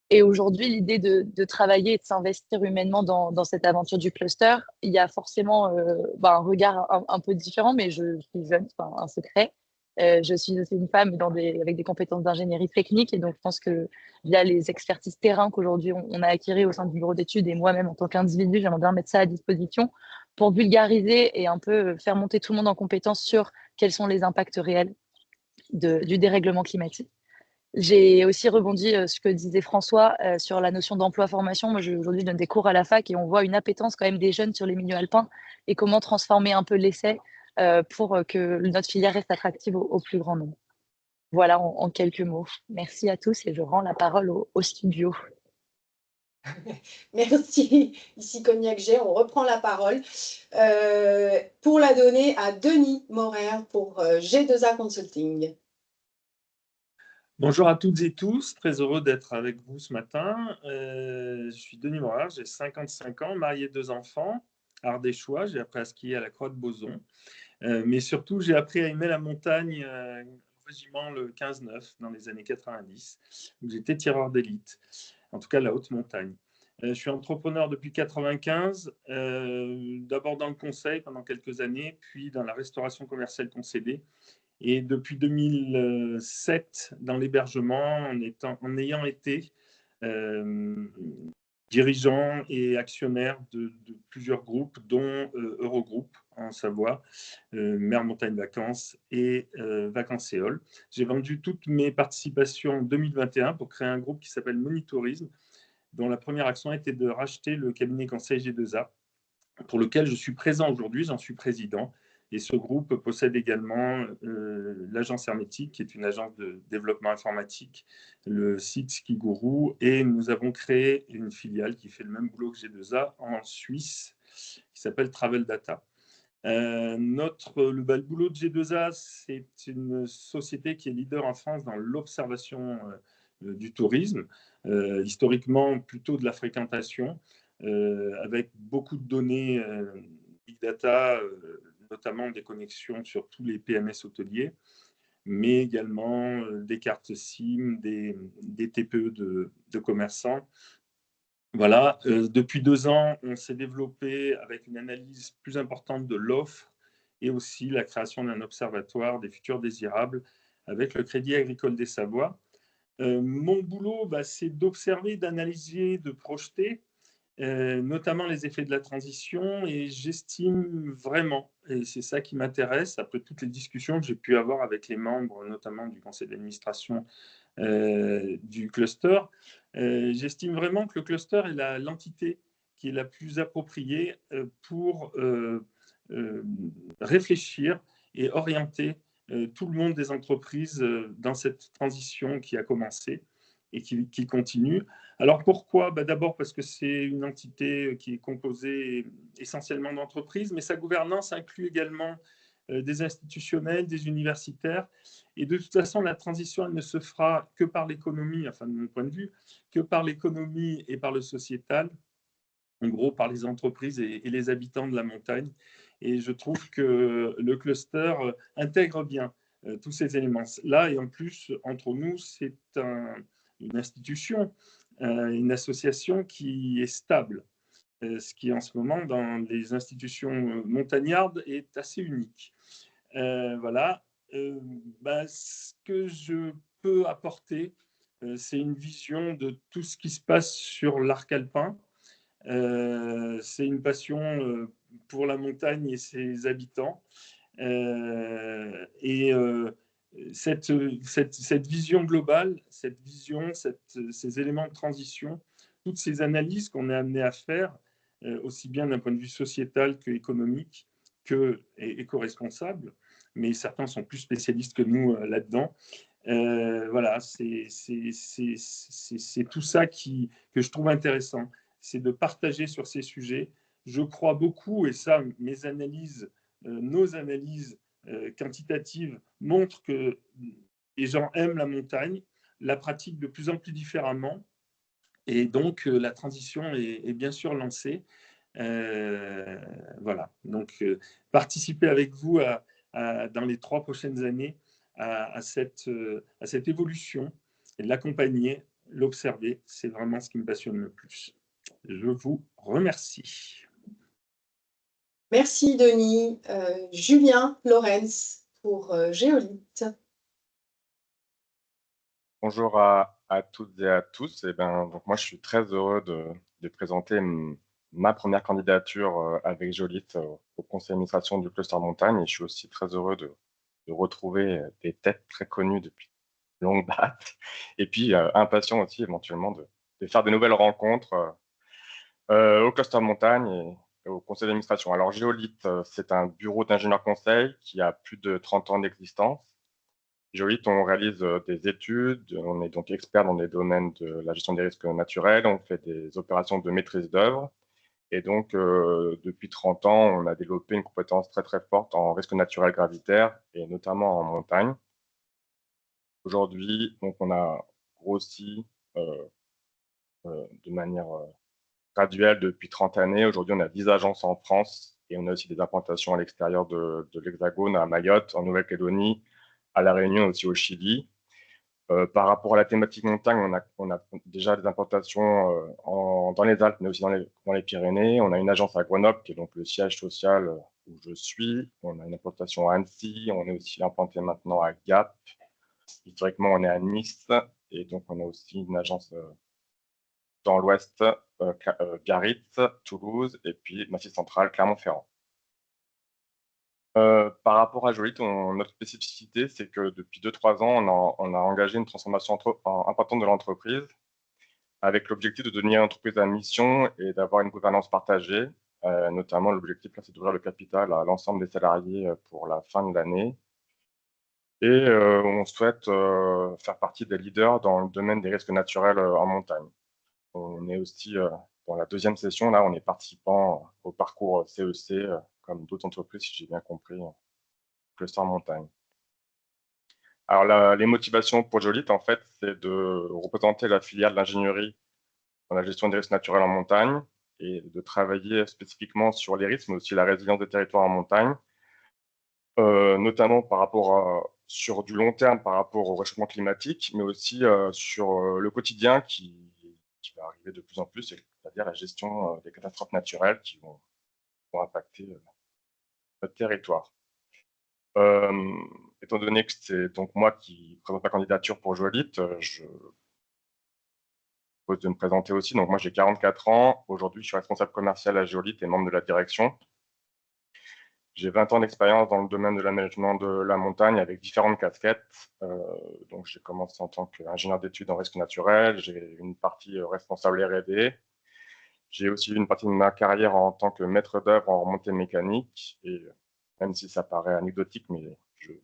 Et aujourd'hui, l'idée de travailler et de s'investir humainement dans cette aventure du cluster, il y a forcément un regard un peu différent, mais je suis jeune, c'est pas un secret. Je suis aussi une femme avec des compétences d'ingénierie technique, et donc je pense que via les expertises terrain qu'aujourd'hui on a acquis au sein du bureau d'études, et moi-même en tant qu'individu, j'aimerais bien mettre ça à disposition pour vulgariser et un peu faire monter tout le monde en compétence sur quels sont les impacts réels du dérèglement climatique. J'ai aussi rebondi ce que disait François sur la notion d'emploi-formation. Moi, aujourd'hui, je donne des cours à la fac et on voit une appétence quand même des jeunes sur les milieux alpins et comment transformer un peu l'essai pour que notre filière reste attractive au plus grand nombre. Voilà en quelques mots. Merci à tous et je rends la parole au studio. Merci. Ici Cognac G, on reprend la parole pour la donner à Denis Morer pour G2A Consulting. Bonjour à toutes et tous, très heureux d'être avec vous ce matin. Je suis Denis Morer, j'ai 55 ans, marié 2 enfants, ardéchois, j'ai appris à skier à la Croix de Bozon. Mais surtout, j'ai appris à aimer la montagne au régiment le 15-9 dans les années 90, où j'étais tireur d'élite, en tout cas la haute montagne. Je suis entrepreneur depuis 95, d'abord dans le conseil pendant quelques années, puis dans la restauration commerciale concédée. Et depuis 2007, dans l'hébergement, en ayant été dirigeant et actionnaire de plusieurs groupes, dont Eurogroupe en Savoie, Mer Montagne Vacances et Vacancéole. J'ai vendu toutes mes participations en 2021 pour créer un groupe qui s'appelle Monitourisme, dont la première action était de racheter le cabinet conseil G2A, pour lequel je suis présent aujourd'hui, j'en suis président. Et ce groupe possède également l'agence Hermétique, qui est une agence de développement informatique, le site Skiguru, et nous avons créé une filiale qui fait le même boulot que G2A en Suisse, qui s'appelle Travel Data. Le boulot de G2A, c'est une société qui est leader en France dans l'observation du tourisme, historiquement plutôt de la fréquentation, avec beaucoup de données big data, notamment des connexions sur tous les PMS hôteliers, mais également des cartes SIM, des TPE de commerçants. Voilà, depuis 2 ans, on s'est développé avec une analyse plus importante de l'offre et aussi la création d'un observatoire des futurs désirables avec le Crédit Agricole des Savoies. Mon boulot, c'est d'observer, d'analyser, de projeter, notamment les effets de la transition, et j'estime vraiment, et c'est ça qui m'intéresse, après toutes les discussions que j'ai pu avoir avec les membres, notamment du conseil d'administration du cluster, j'estime vraiment que le cluster est l'entité qui est la plus appropriée pour réfléchir et orienter tout le monde des entreprises dans cette transition qui a commencé et qui continue. Alors pourquoi ? D'abord parce que c'est une entité qui est composée essentiellement d'entreprises, mais sa gouvernance inclut également des institutionnels, des universitaires. Et de toute façon, la transition, elle ne se fera que par l'économie, enfin de mon point de vue, que par l'économie et par le sociétal, en gros par les entreprises et les habitants de la montagne. Et je trouve que le cluster intègre bien tous ces éléments-là. Et en plus, entre nous, c'est une institution, une association qui est stable, ce qui en ce moment, dans les institutions montagnardes, est assez unique. Voilà. Ce que je peux apporter, c'est une vision de tout ce qui se passe sur l'arc alpin. C'est une passion pour la montagne et ses habitants. Cette vision globale, ces éléments de transition, toutes ces analyses qu'on est amené à faire, aussi bien d'un point de vue sociétal qu'économique, qu'éco-responsable, mais certains sont plus spécialistes que nous là-dedans. Voilà, c'est tout ça que je trouve intéressant, c'est de partager sur ces sujets. Je crois beaucoup, et ça, nos analyses quantitatives montrent que les gens aiment la montagne, la pratiquent de plus en plus différemment, et donc la transition est bien sûr lancée. Voilà, donc participer avec vous dans les 3 prochaines années à cette évolution, et l'accompagner, l'observer, c'est vraiment ce qui me passionne le plus. Je vous remercie. Merci Denis. Julien Lorenz pour Géolith. Bonjour à toutes et à tous. Donc moi, je suis très heureux de présenter ma première candidature avec Géolith au conseil d'administration du cluster montagne. Et je suis aussi très heureux de retrouver des têtes très connues depuis longue date. Et puis, impatient aussi éventuellement de faire de nouvelles rencontres au cluster montagne et au conseil d'administration. Alors, Géolith, c'est un bureau d'ingénieurs conseil qui a plus de 30 ans d'existence. Géolith, on réalise des études, on est donc expert dans les domaines de la gestion des risques naturels, on fait des opérations de maîtrise d'œuvre. Et donc, depuis 30 ans, on a développé une compétence très très forte en risque naturel gravitaire et notamment en montagne. Aujourd'hui, donc on a grossi de manière graduelle depuis 30 années. Aujourd'hui, on a 10 agences en France et on a aussi des implantations à l'extérieur de l'Hexagone, à Mayotte, en Nouvelle-Calédonie, à La Réunion, aussi au Chili. Par rapport à la thématique montagne, on a déjà des implantations dans les Alpes, mais aussi dans les Pyrénées. On a une agence à Grenoble, qui est donc le siège social où je suis. On a une implantation à Annecy. On est aussi implanté maintenant à Gap. Historiquement, on est à Nice. Et donc, on a aussi une agence dans l'Ouest, Biarritz, Toulouse, et puis Massif Central, Clermont-Ferrand. Par rapport à Géolith, notre spécificité, c'est que depuis 2-3 ans, on a engagé une transformation importante de l'entreprise avec l'objectif de devenir une entreprise à mission et d'avoir une gouvernance partagée. Notamment, l'objectif, c'est d'ouvrir le capital à l'ensemble des salariés pour la fin de l'année. Et on souhaite faire partie des leaders dans le domaine des risques naturels en montagne. On est aussi dans la deuxième session, là, on est participant au parcours CEC, comme d'autres entreprises, si j'ai bien compris, cluster montagne. Alors, les motivations pour Géolith, en fait, c'est de représenter la filière de l'ingénierie dans la gestion des risques naturels en montagne et de travailler spécifiquement sur les risques, mais aussi la résilience des territoires en montagne, notamment sur du long terme par rapport au réchauffement climatique, mais aussi sur le quotidien qui va arriver de plus en plus, c'est-à-dire la gestion des catastrophes naturelles qui vont impacter notre territoire. Étant donné que c'est donc moi qui présente ma candidature pour Géolith, je propose de me présenter aussi. Donc moi j'ai 44 ans, aujourd'hui je suis responsable commercial à Géolith et membre de la direction. J'ai 20 ans d'expérience dans le domaine de l'aménagement de la montagne avec différentes casquettes. Donc j'ai commencé en tant qu'ingénieur d'études en risque naturel, j'ai une partie responsable R&D. J'ai aussi une partie de ma carrière en tant que maître d'œuvre en remontée mécanique. Et même si ça paraît anecdotique, mais j'ai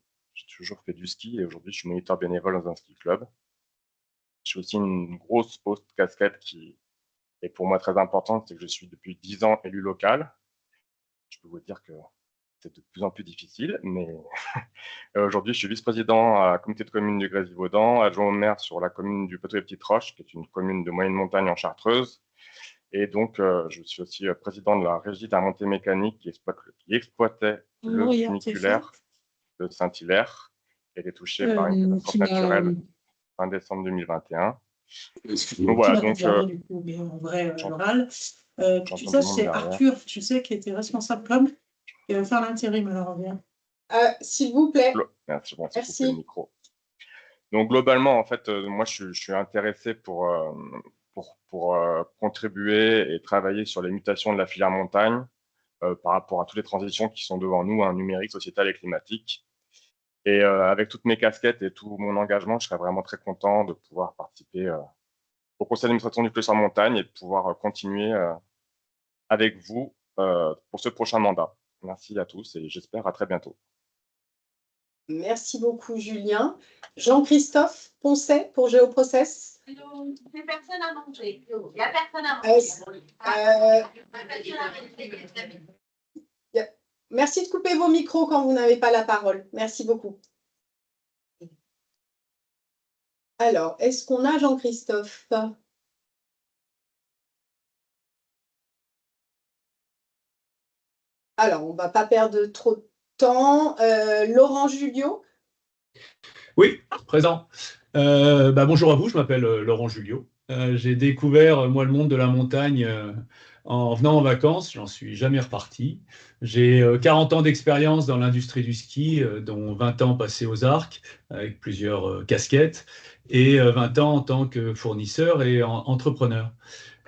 toujours fait du ski et aujourd'hui je suis moniteur bénévole dans un ski club. J'ai aussi une grosse haute casquette qui est pour moi très importante, c'est que je suis depuis 10 ans élu local. Je peux vous dire que c'est de plus en plus difficile, mais aujourd'hui je suis vice-président à la communauté de communes du Grésivaudan, adjoint au maire sur la commune du Poteau-les-Petites-Roches, qui est une commune de moyenne montagne en Chartreuse. Et donc, je suis aussi président de la régie de la remontée mécanique qui exploitait le funiculaire de Saint-Hilaire et est touché par une catastrophe naturelle fin décembre 2021. Donc voilà, donc en vrai, l'oral. Tu sais, c'est Arthur, tu sais, qui était responsable com, qui va faire l'intérim, alors bien. S'il vous plaît. Merci, bon, merci. Le micro. Donc globalement, en fait, moi je suis intéressé pour contribuer et travailler sur les mutations de la filière montagne par rapport à toutes les transitions qui sont devant nous, numérique, sociétal et climatique. Et avec toutes mes casquettes et tout mon engagement, je serais vraiment très content de pouvoir participer au conseil d'administration du cluster montagne et de pouvoir continuer avec vous pour ce prochain mandat. Merci à tous et j'espère à très bientôt. Merci beaucoup, Julien. Jean-Christophe Poncet pour Géoprocess. Il n'y a personne à manger. Il n'y a personne à manger. Merci de couper vos micros quand vous n'avez pas la parole. Merci beaucoup. Alors, est-ce qu'on a Jean-Christophe? Alors, on ne va pas perdre trop de temps. Laurent Julliot? Oui, présent. Bonjour à vous, je m'appelle Laurent Julliot. J'ai découvert, moi, le monde de la montagne en venant en vacances. J'en suis jamais reparti. J'ai 40 ans d'expérience dans l'industrie du ski, dont 20 ans passés aux Arcs, avec plusieurs casquettes, et 20 ans en tant que fournisseur et entrepreneur.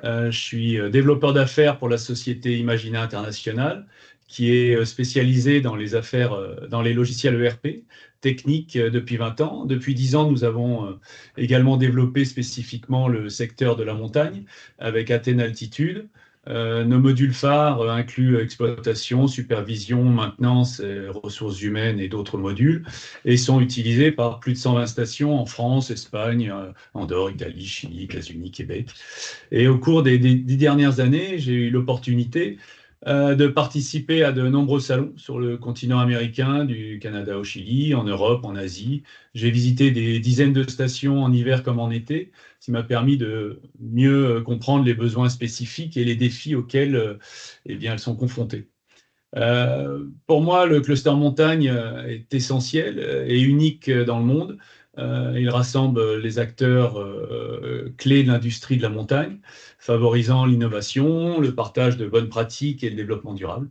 Je suis développeur d'affaires pour la société Imagina International, qui est spécialisé dans les affaires, dans les logiciels ERP techniques depuis 20 ans. Depuis 10 ans, nous avons également développé spécifiquement le secteur de la montagne avec Athènes Altitude. Nos modules phares incluent exploitation, supervision, maintenance, ressources humaines et d'autres modules, et sont utilisés par plus de 120 stations en France, Espagne, Andorre, Italie, Chili, États-Unis, Québec. Et au cours des 10 dernières années, j'ai eu l'opportunité de participer à de nombreux salons sur le continent américain, du Canada au Chili, en Europe, en Asie. J'ai visité des dizaines de stations en hiver comme en été, ce qui m'a permis de mieux comprendre les besoins spécifiques et les défis auxquels eh bien, elles sont confrontées. Pour moi, le cluster montagne est essentiel et unique dans le monde. Il rassemble les acteurs clés de l'industrie de la montagne, favorisant l'innovation, le partage de bonnes pratiques et le développement durable.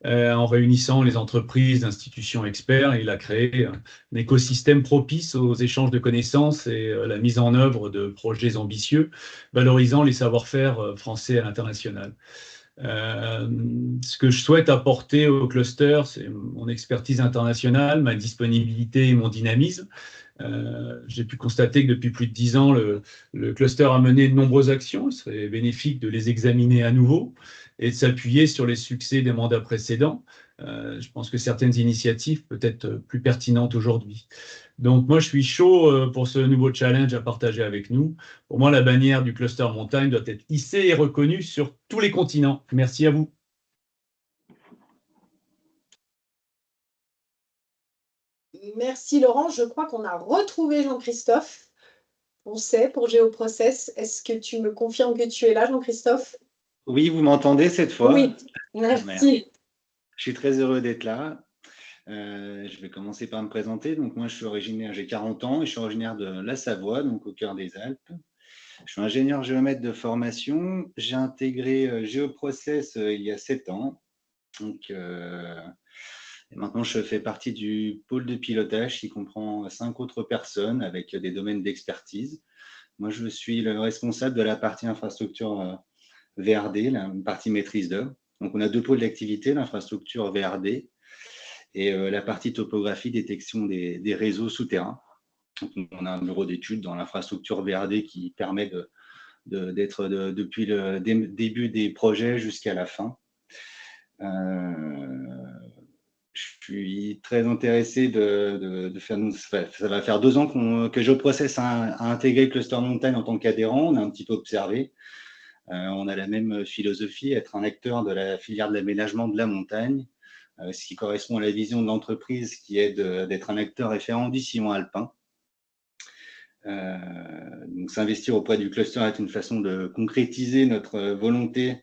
En réunissant les entreprises, institutions experts, il a créé un écosystème propice aux échanges de connaissances et la mise en œuvre de projets ambitieux, valorisant les savoir-faire français à l'international. Ce que je souhaite apporter au cluster, c'est mon expertise internationale, ma disponibilité et mon dynamisme. J'ai pu constater que depuis plus de 10 ans, le cluster a mené de nombreuses actions. Il serait bénéfique de les examiner à nouveau et de s'appuyer sur les succès des mandats précédents. Je pense que certaines initiatives peuvent être plus pertinentes aujourd'hui. Donc moi, je suis chaud pour ce nouveau challenge à partager avec nous. Pour moi, la bannière du cluster montagne doit être hissée et reconnue sur tous les continents. Merci à vous. Merci Laurent. Je crois qu'on a retrouvé Jean-Christophe. On sait pour GeoProcess. Est-ce que tu me confirmes que tu es là, Jean-Christophe? Oui, vous m'entendez cette fois? Oui, merci. Je suis très heureux d'être là. Je vais commencer par me présenter. Donc moi, je suis originaire, j'ai 40 ans et je suis originaire de la Savoie, donc au cœur des Alpes. Je suis ingénieur géomètre de formation. J'ai intégré GeoProcess il y a 7 ans. Donc, et maintenant, je fais partie du pôle de pilotage qui comprend 5 autres personnes avec des domaines d'expertise. Moi, je suis le responsable de la partie infrastructure VRD, la partie maîtrise d'œuvre. Donc, on a 2 pôles d'activité, l'infrastructure VRD et la partie topographie, détection des réseaux souterrains. Donc, on a un bureau d'études dans l'infrastructure VRD qui permet d'être depuis le début des projets jusqu'à la fin. Je suis très intéressé de faire. Ça va faire 2 ans que GeoProcess a intégré le cluster montagne en tant qu'adhérent. On a un petit peu observé. On a la même philosophie, être un acteur de la filière de l'aménagement de la montagne, ce qui correspond à la vision de l'entreprise qui est d'être un acteur référent du sillon alpin. Donc, s'investir auprès du cluster est une façon de concrétiser notre volonté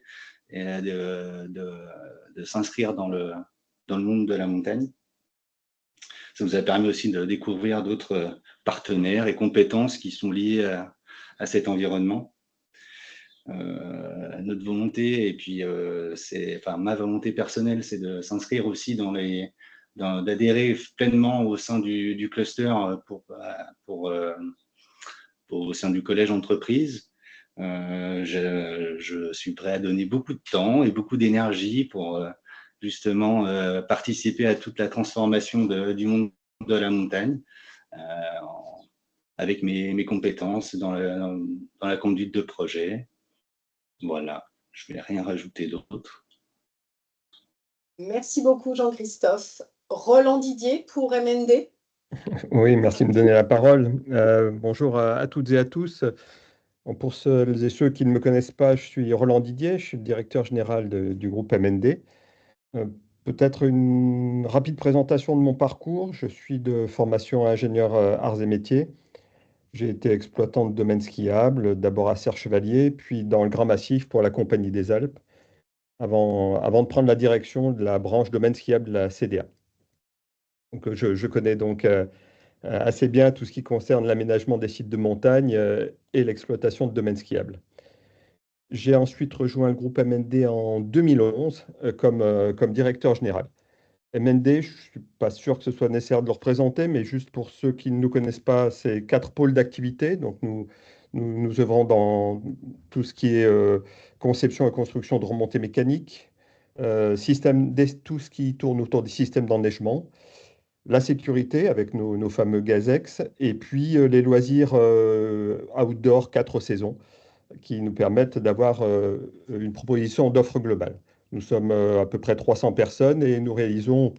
et de s'inscrire dans le monde de la montagne. Ça nous a permis aussi de découvrir d'autres partenaires et compétences qui sont liées à cet environnement. Notre volonté, et puis ma volonté personnelle, c'est de s'inscrire aussi d'adhérer pleinement au sein du cluster au sein du collège entreprise. Je suis prêt à donner beaucoup de temps et beaucoup d'énergie pour justement participer à toute la transformation du monde de la montagne avec mes compétences dans la conduite de projet. Voilà, je ne vais rien rajouter d'autre. Merci beaucoup Jean-Christophe. Roland Didier pour MND. Oui, merci de me donner la parole. Bonjour à toutes et à tous. Pour celles et ceux qui ne me connaissent pas, je suis Roland Didier, je suis le directeur général du groupe MND. Peut-être une rapide présentation de mon parcours. Je suis de formation ingénieur arts et métiers. J'ai été exploitant de domaines skiables, d'abord à Serre-Chevalier, puis dans le Grand Massif pour la Compagnie des Alpes, avant de prendre la direction de la branche domaine skiable de la CDA. Donc, je connais donc assez bien tout ce qui concerne l'aménagement des sites de montagne et l'exploitation de domaines skiables. J'ai ensuite rejoint le groupe MND en 2011 comme directeur général. MND, je ne suis pas sûr que ce soit nécessaire de le représenter, mais juste pour ceux qui ne nous connaissent pas, c'est 4 pôles d'activité. Donc, nous œuvrons dans tout ce qui est conception et construction de remontées mécaniques, tout ce qui tourne autour des systèmes d'enneigement, la sécurité avec nos fameux GAZEX, et puis les loisirs outdoor 4 saisons qui nous permettent d'avoir une proposition d'offre globale. Nous sommes à peu près 300 personnes et nous réalisons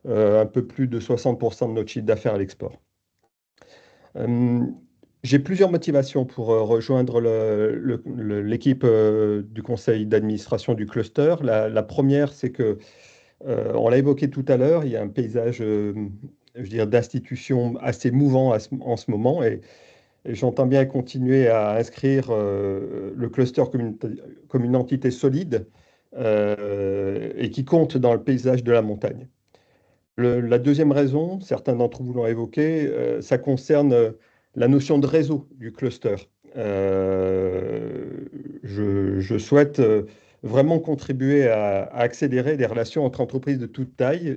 un peu plus de 60% de notre chiffre d'affaires à l'export. J'ai plusieurs motivations pour rejoindre l'équipe du conseil d'administration du cluster. La première, c'est que, on l'a évoqué tout à l'heure, il y a un paysage d'institutions assez mouvant en ce moment et j'entends bien continuer à inscrire le cluster comme une entité solide et qui compte dans le paysage de la montagne. La deuxième raison, certains d'entre vous l'ont évoqué, ça concerne la notion de réseau du cluster. Je souhaite vraiment contribuer à accélérer les relations entre entreprises de toute taille.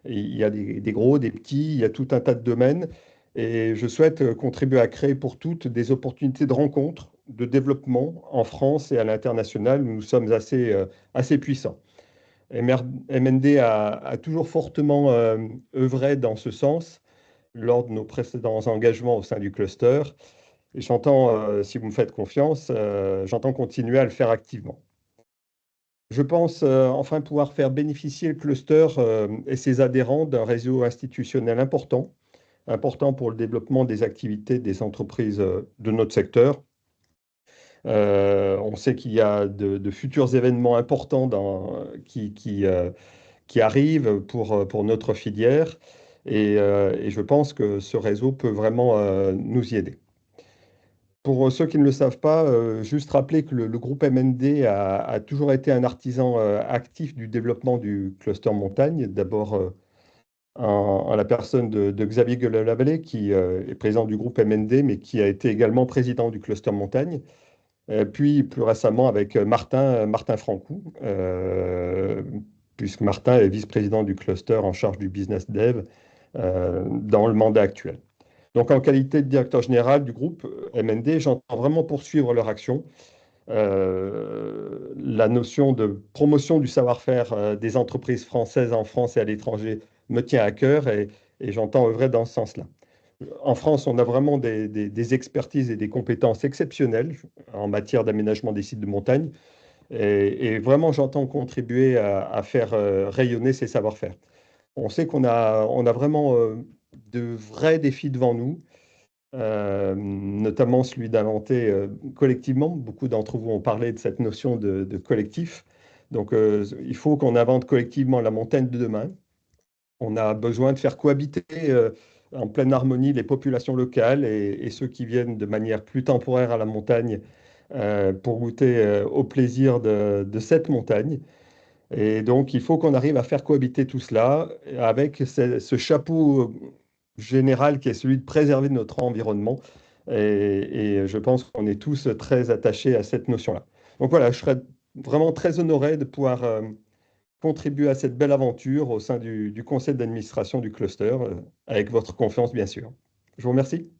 Il y a des gros, des petits, il y a tout un tas de domaines. Et je souhaite contribuer à créer pour toutes des opportunités de rencontre, de développement en France et à l'international. Nous sommes assez puissants. MND a toujours fortement œuvré dans ce sens lors de nos précédents engagements au sein du cluster. Et j'entends, si vous me faites confiance, j'entends continuer à le faire activement. Je pense enfin pouvoir faire bénéficier le cluster et ses adhérents d'un réseau institutionnel important pour le développement des activités des entreprises de notre secteur. On sait qu'il y a de futurs événements importants qui arrivent pour notre filière et je pense que ce réseau peut vraiment nous y aider. Pour ceux qui ne le savent pas, juste rappeler que le groupe MND a toujours été un artisan actif du développement du cluster montagne, d'abord en la personne de Xavier Gueule-Lavallée, qui est président du groupe MND, mais qui a été également président du cluster montagne. Puis plus récemment avec Martin Francou, puisque Martin est vice-président du cluster en charge du business dev dans le mandat actuel. Donc en qualité de directeur général du groupe MND, j'entends vraiment poursuivre leur action. La notion de promotion du savoir-faire des entreprises françaises en France et à l'étranger me tient à cœur et j'entends œuvrer dans ce sens-là. En France, on a vraiment des expertises et des compétences exceptionnelles en matière d'aménagement des sites de montagne. Et vraiment, j'entends contribuer à faire rayonner ces savoir-faire. On sait qu'on a vraiment de vrais défis devant nous, notamment celui d'inventer collectivement. Beaucoup d'entre vous ont parlé de cette notion de collectif. Donc, il faut qu'on invente collectivement la montagne de demain. On a besoin de faire cohabiter en pleine harmonie les populations locales et ceux qui viennent de manière plus temporaire à la montagne pour goûter au plaisir de cette montagne. Et donc, il faut qu'on arrive à faire cohabiter tout cela avec ce chapeau général qui est celui de préserver notre environnement. Et je pense qu'on est tous très attachés à cette notion-là. Donc voilà, je serais vraiment très honoré de pouvoir contribuer à cette belle aventure au sein du conseil d'administration du cluster, avec votre confiance, bien sûr. Je vous remercie.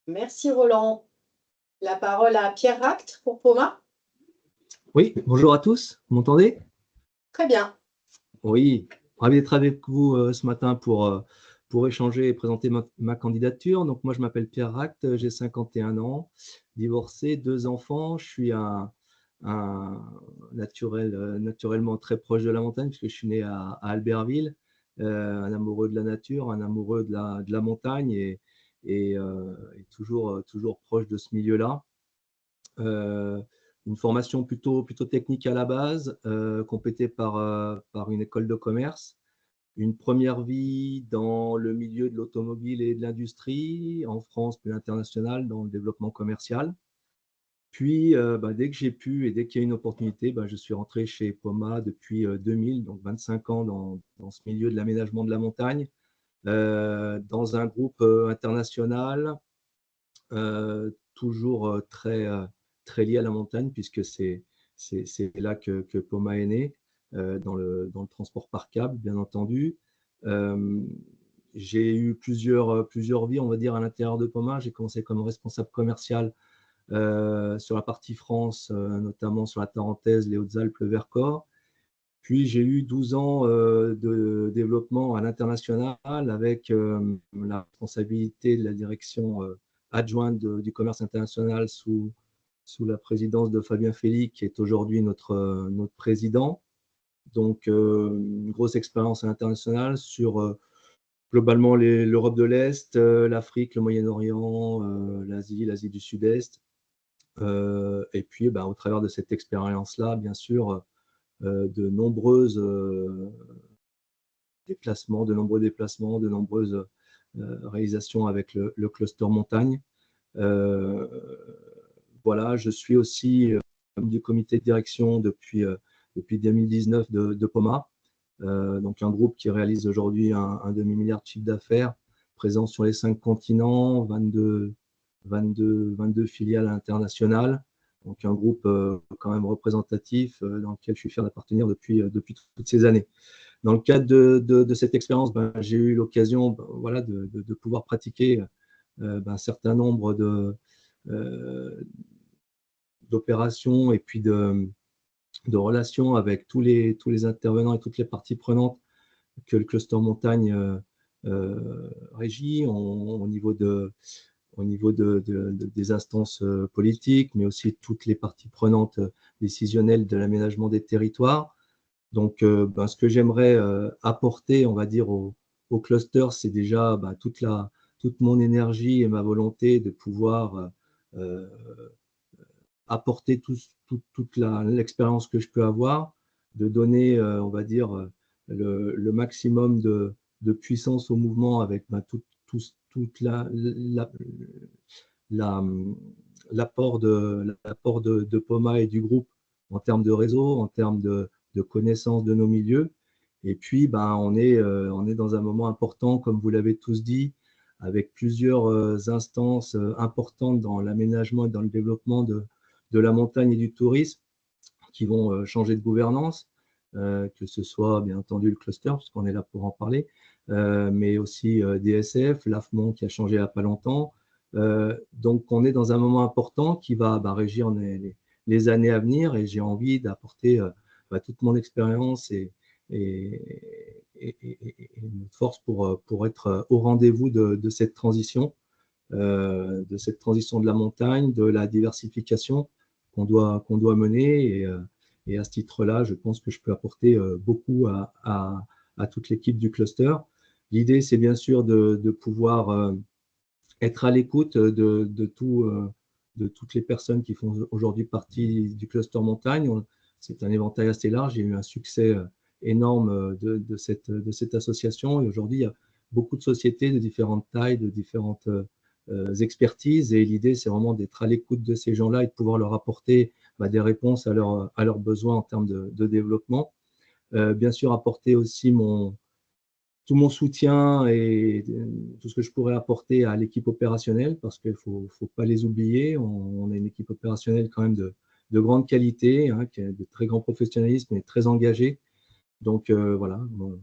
Merci Roland. La parole à Pierre Ract pour Poma. Oui, bonjour à tous. Vous m'entendez? Très bien. Oui, ravi d'être avec vous ce matin pour échanger et présenter ma candidature. Donc moi, je m'appelle Pierre Ract, j'ai 51 ans, divorcé, 2 enfants. Je suis naturellement très proche de la montagne puisque je suis né à Albertville, un amoureux de la nature, un amoureux de la montagne et toujours proche de ce milieu-là. Une formation plutôt technique à la base, complétée par une école de commerce. Une première vie dans le milieu de l'automobile et de l'industrie, en France puis à l'international, dans le développement commercial. Puis, dès que j'ai pu et dès qu'il y a une opportunité, je suis rentré chez Poma depuis 2000, donc 25 ans dans ce milieu de l'aménagement de la montagne, dans un groupe international, toujours très lié à la montagne, puisque c'est là que Poma est né, dans le transport par câble, bien entendu. J'ai eu plusieurs vies, on va dire, à l'intérieur de Poma. J'ai commencé comme responsable commercial sur la partie France, notamment sur la Tarentaise, les Hautes-Alpes, le Vercors. Puis j'ai eu 12 ans de développement à l'international avec la responsabilité de la direction adjointe du commerce international sous la présidence de Fabien Félix, qui est aujourd'hui notre président. Donc, une grosse expérience à l'international sur globalement l'Europe de l'Est, l'Afrique, le Moyen-Orient, l'Asie du Sud-Est. Et puis, au travers de cette expérience-là, bien sûr, de nombreux déplacements, de nombreuses réalisations avec le cluster montagne. Voilà, je suis aussi du comité de direction depuis 2019 de POMA, donc un groupe qui réalise aujourd'hui un demi-milliard de chiffre d'affaires, présent sur les 5 continents, 22 filiales internationales. Donc un groupe quand même représentatif dans lequel je suis fier d'appartenir depuis toutes ces années. Dans le cadre de cette expérience, j'ai eu l'occasion voilà, de pouvoir pratiquer un certain nombre d'opérations et puis de relations avec tous les intervenants et toutes les parties prenantes que le cluster montagne régit au niveau des instances politiques, mais aussi toutes les parties prenantes décisionnelles de l'aménagement des territoires. Donc, ce que j'aimerais apporter, on va dire, au cluster, c'est déjà toute mon énergie et ma volonté de pouvoir apporter toute l'expérience que je peux avoir, de donner, on va dire, le maximum de puissance au mouvement avec toute l'apport de POMA et du groupe en termes de réseau, en termes de connaissance de nos milieux. Et puis, on est dans un moment important, comme vous l'avez tous dit, avec plusieurs instances importantes dans l'aménagement et dans le développement de la montagne et du tourisme qui vont changer de gouvernance, que ce soit bien entendu le cluster, puisqu'on est là pour en parler, mais aussi DSF, l'AFMON qui a changé il n'y a pas longtemps. Donc, on est dans un moment important qui va régir les années à venir et j'ai envie d'apporter toute mon expérience et une force pour être au rendez-vous de cette transition, de la montagne, de la diversification qu'on doit mener. Et à ce titre-là, je pense que je peux apporter beaucoup à toute l'équipe du cluster. L'idée, c'est bien sûr de pouvoir être à l'écoute de toutes les personnes qui font aujourd'hui partie du cluster montagne. C'est un éventail assez large. Il y a eu un succès énorme de cette association. Et aujourd'hui, il y a beaucoup de sociétés de différentes tailles, de différentes expertises. Et l'idée, c'est vraiment d'être à l'écoute de ces gens-là et de pouvoir leur apporter des réponses à leurs besoins en termes de développement. Bien sûr, apporter aussi tout mon soutien et tout ce que je pourrais apporter à l'équipe opérationnelle, parce qu'il ne faut pas les oublier. On a une équipe opérationnelle quand même de grande qualité, qui a de très grands professionnalisme et très engagée. Donc voilà, mon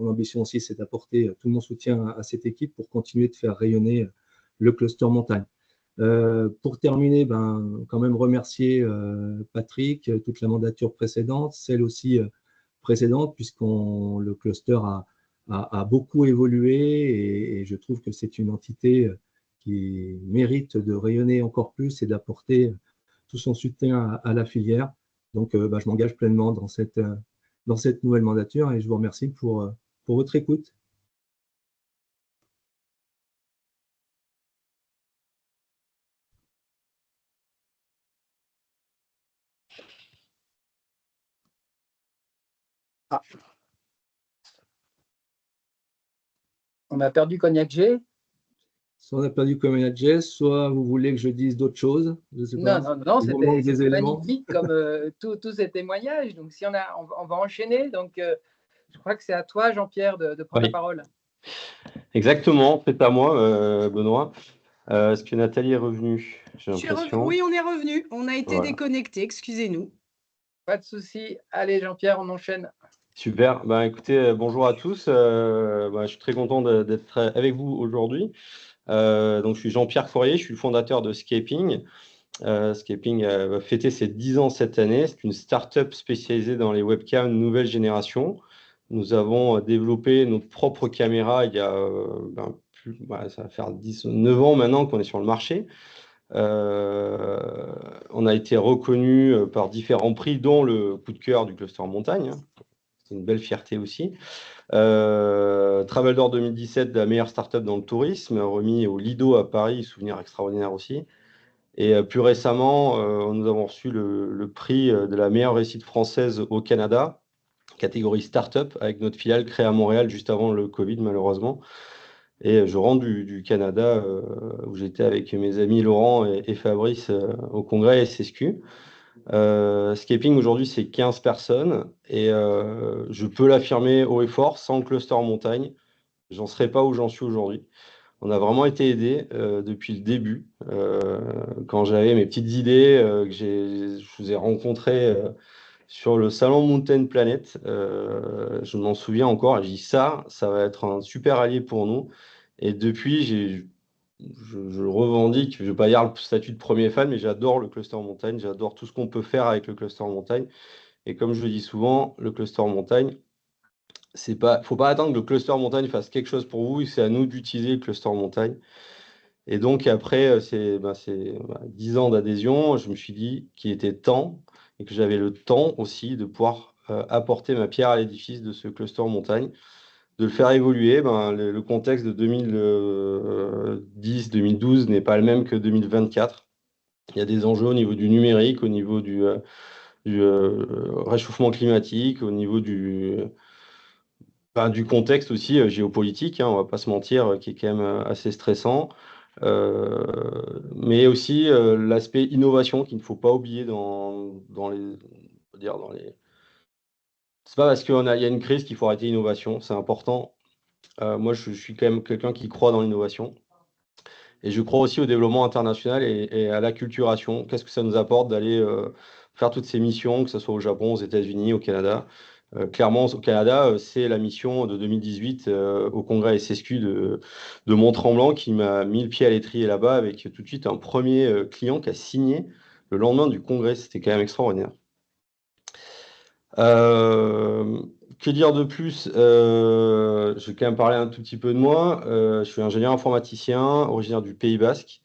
ambition aussi, c'est d'apporter tout mon soutien à cette équipe pour continuer de faire rayonner le cluster montagne. Pour terminer, quand même remercier Patrick, toute la mandature précédente, celle aussi précédente, le cluster a beaucoup évolué et je trouve que c'est une entité qui mérite de rayonner encore plus et d'apporter tout son soutien à la filière. Donc, je m'engage pleinement dans cette nouvelle mandature et je vous remercie pour votre écoute. Ah. On a perdu Cognac G. Soit on a perdu Cognac G, soit vous voulez que je dise d'autres choses. Je sais pas. Non, c'était magnifique comme tous ces témoignages. Donc, si on va enchaîner. Donc, je crois que c'est à toi, Jean-Pierre, de prendre la parole. Exactement, c'est à moi, Benoît. Est-ce que Nathalie est revenue? Oui, on est revenu. On a été déconnecté, excusez-nous. Pas de souci. Allez, Jean-Pierre, on enchaîne. Super. Écoutez, bonjour à tous. Je suis très content d'être avec vous aujourd'hui. Donc, je suis Jean-Pierre Fourier, je suis le fondateur de Scaping. Scaping va fêter ses 10 ans cette année. C'est une start-up spécialisée dans les webcams nouvelle génération. Nous avons développé notre propre caméra il y a ça va faire 9 ans maintenant qu'on est sur le marché. On a été reconnu par différents prix, dont le coup de cœur du cluster montagne. C'est une belle fierté aussi. Travel d'Or 2017 de la meilleure start-up dans le tourisme, remis au Lido à Paris, souvenir extraordinaire aussi. Et plus récemment, nous avons reçu le prix de la meilleure réussite française au Canada, catégorie start-up, avec notre filiale créée à Montréal juste avant le Covid, malheureusement. Et je rentre du Canada, où j'étais avec mes amis Laurent et Fabrice au congrès SSQ. Scaping, aujourd'hui, c'est 15 personnes. Et je peux l'affirmer haut et fort, sans le cluster montagne, j'en serais pas où j'en suis aujourd'hui. On a vraiment été aidés depuis le début. Quand j'avais mes petites idées, que je vous ai rencontrés sur le salon Mountain Planet, je m'en souviens encore, et j'ai dit ça va être un super allié pour nous. Et depuis, je revendique, je ne vais pas dire le statut de premier fan, mais j'adore le cluster montagne, j'adore tout ce qu'on peut faire avec le cluster montagne. Et comme je le dis souvent, le cluster montagne, faut pas attendre que le cluster montagne fasse quelque chose pour vous, c'est à nous d'utiliser le cluster montagne. Et donc après, 10 ans d'adhésion, je me suis dit qu'il était temps et que j'avais le temps aussi de pouvoir apporter ma pierre à l'édifice de ce cluster montagne, de le faire évoluer. Le contexte de 2010-2012 n'est pas le même que 2024. Il y a des enjeux au niveau du numérique, au niveau du réchauffement climatique, au niveau du contexte aussi géopolitique, on ne va pas se mentir, qui est quand même assez stressant. Mais aussi l'aspect innovation qu'il ne faut pas oublier dans les... C'est pas parce qu'il y a une crise qu'il faut arrêter l'innovation, c'est important. Moi, je suis quand même quelqu'un qui croit dans l'innovation. Et je crois aussi au développement international et à l'acculturation. Qu'est-ce que ça nous apporte d'aller faire toutes ces missions, que ce soit au Japon, aux États-Unis, au Canada. Clairement, au Canada, c'est la mission de 2018 au congrès SSQ de Mont-Tremblant qui m'a mis le pied à l'étrier là-bas avec tout de suite un premier client qui a signé le lendemain du congrès. C'était quand même extraordinaire. Que dire de plus? Je vais quand même parler un tout petit peu de moi. Je suis ingénieur informaticien, originaire du Pays Basque.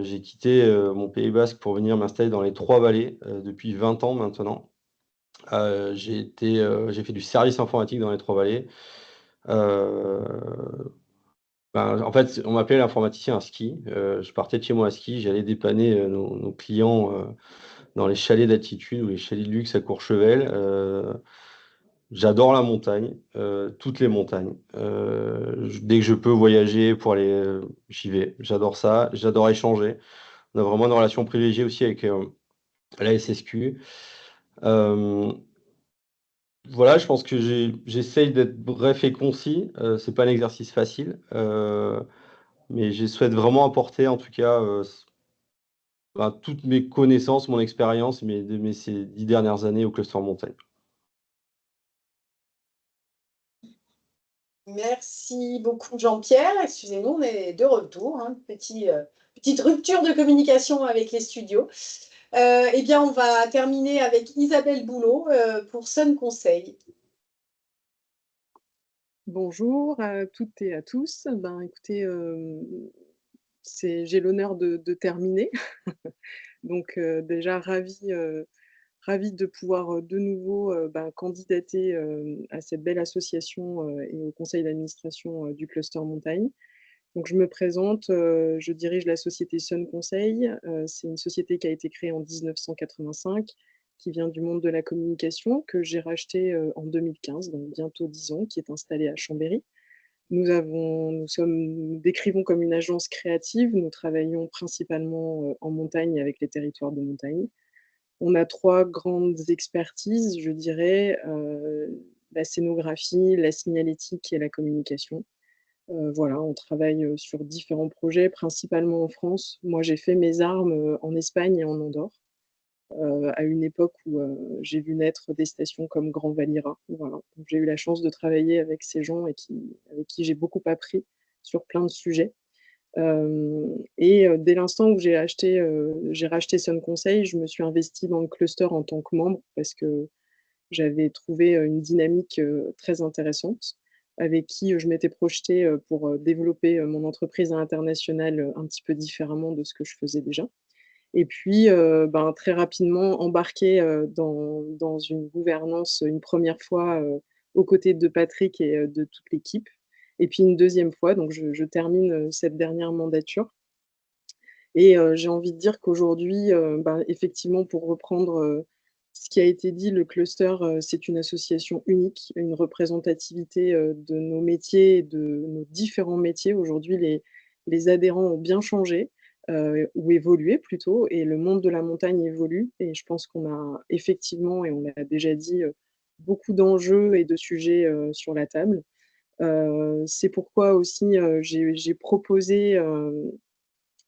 J'ai quitté mon Pays Basque pour venir m'installer dans les Trois-Vallées depuis 20 ans maintenant. J'ai fait du service informatique dans les Trois-Vallées. En fait, on m'appelait l'informaticien à ski. Je partais de chez moi à ski, j'allais dépanner nos clients dans les chalets d'altitude ou les chalets de luxe à Courchevel. J'adore la montagne, toutes les montagnes. Dès que je peux voyager pour aller, j'y vais. J'adore ça, j'adore échanger. On a vraiment une relation privilégiée aussi avec la SSQ. Voilà, je pense que j'essaye d'être bref et concis. C'est pas un exercice facile, mais je souhaite vraiment apporter en tout cas toutes mes connaissances, mon expérience, ces 10 dernières années au cluster montagne. Merci beaucoup Jean-Pierre. Excusez-nous, on est de retour. Petite rupture de communication avec les studios. Eh bien, on va terminer avec Isabelle Boulot pour Sun Conseil. Bonjour à toutes et à tous. Écoutez, j'ai l'honneur de terminer. Donc déjà ravie de pouvoir de nouveau candidater à cette belle association et au conseil d'administration du Cluster Montagne. Donc je me présente, je dirige la société Sun Conseil. C'est une société qui a été créée en 1985, qui vient du monde de la communication, que j'ai racheté en 2015, donc bientôt 10 ans, qui est installée à Chambéry. Nous décrivons comme une agence créative. Nous travaillons principalement en montagne avec les territoires de montagne. On a 3 grandes expertises, je dirais, la scénographie, la signalétique et la communication. Voilà, on travaille sur différents projets, principalement en France. Moi, j'ai fait mes armes en Espagne et en Andorre, à une époque où j'ai vu naître des stations comme Grand Valira. Voilà. J'ai eu la chance de travailler avec ces gens avec qui j'ai beaucoup appris sur plein de sujets. Dès l'instant où j'ai racheté Sun Conseil, je me suis investie dans le cluster en tant que membre parce que j'avais trouvé une dynamique très intéressante avec qui je m'étais projetée pour développer mon entreprise à l'international un petit peu différemment de ce que je faisais déjà. Et puis, très rapidement embarquée dans une gouvernance une première fois aux côtés de Patrick et de toute l'équipe. Et puis une deuxième fois, donc je termine cette dernière mandature. Et j'ai envie de dire qu'aujourd'hui, effectivement, pour reprendre ce qui a été dit, le cluster, c'est une association unique, une représentativité de nos métiers, de nos différents métiers. Aujourd'hui, les adhérents ont bien changé ou évolué plutôt, et le monde de la montagne évolue. Et je pense qu'on a effectivement, et on l'a déjà dit, beaucoup d'enjeux et de sujets sur la table. C'est pourquoi aussi j'ai proposé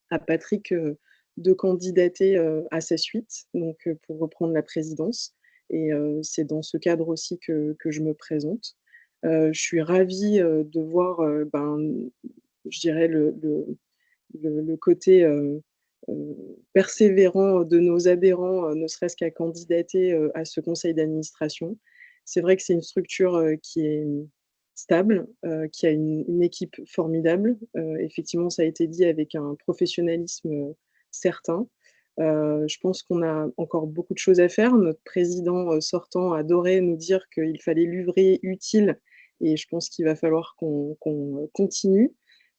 à Patrick de candidater à sa suite, donc pour reprendre la présidence. Et c'est dans ce cadre aussi que je me présente. Je suis ravie de voir, je dirais, le côté persévérant de nos adhérents, ne serait-ce qu'à candidater à ce conseil d'administration. C'est vrai que c'est une structure qui est stable, qui a une équipe formidable. Effectivement, ça a été dit avec un professionnalisme certain. Je pense qu'on a encore beaucoup de choses à faire. Notre président sortant adorait nous dire qu'il fallait livrer utile, et je pense qu'il va falloir qu'on continue.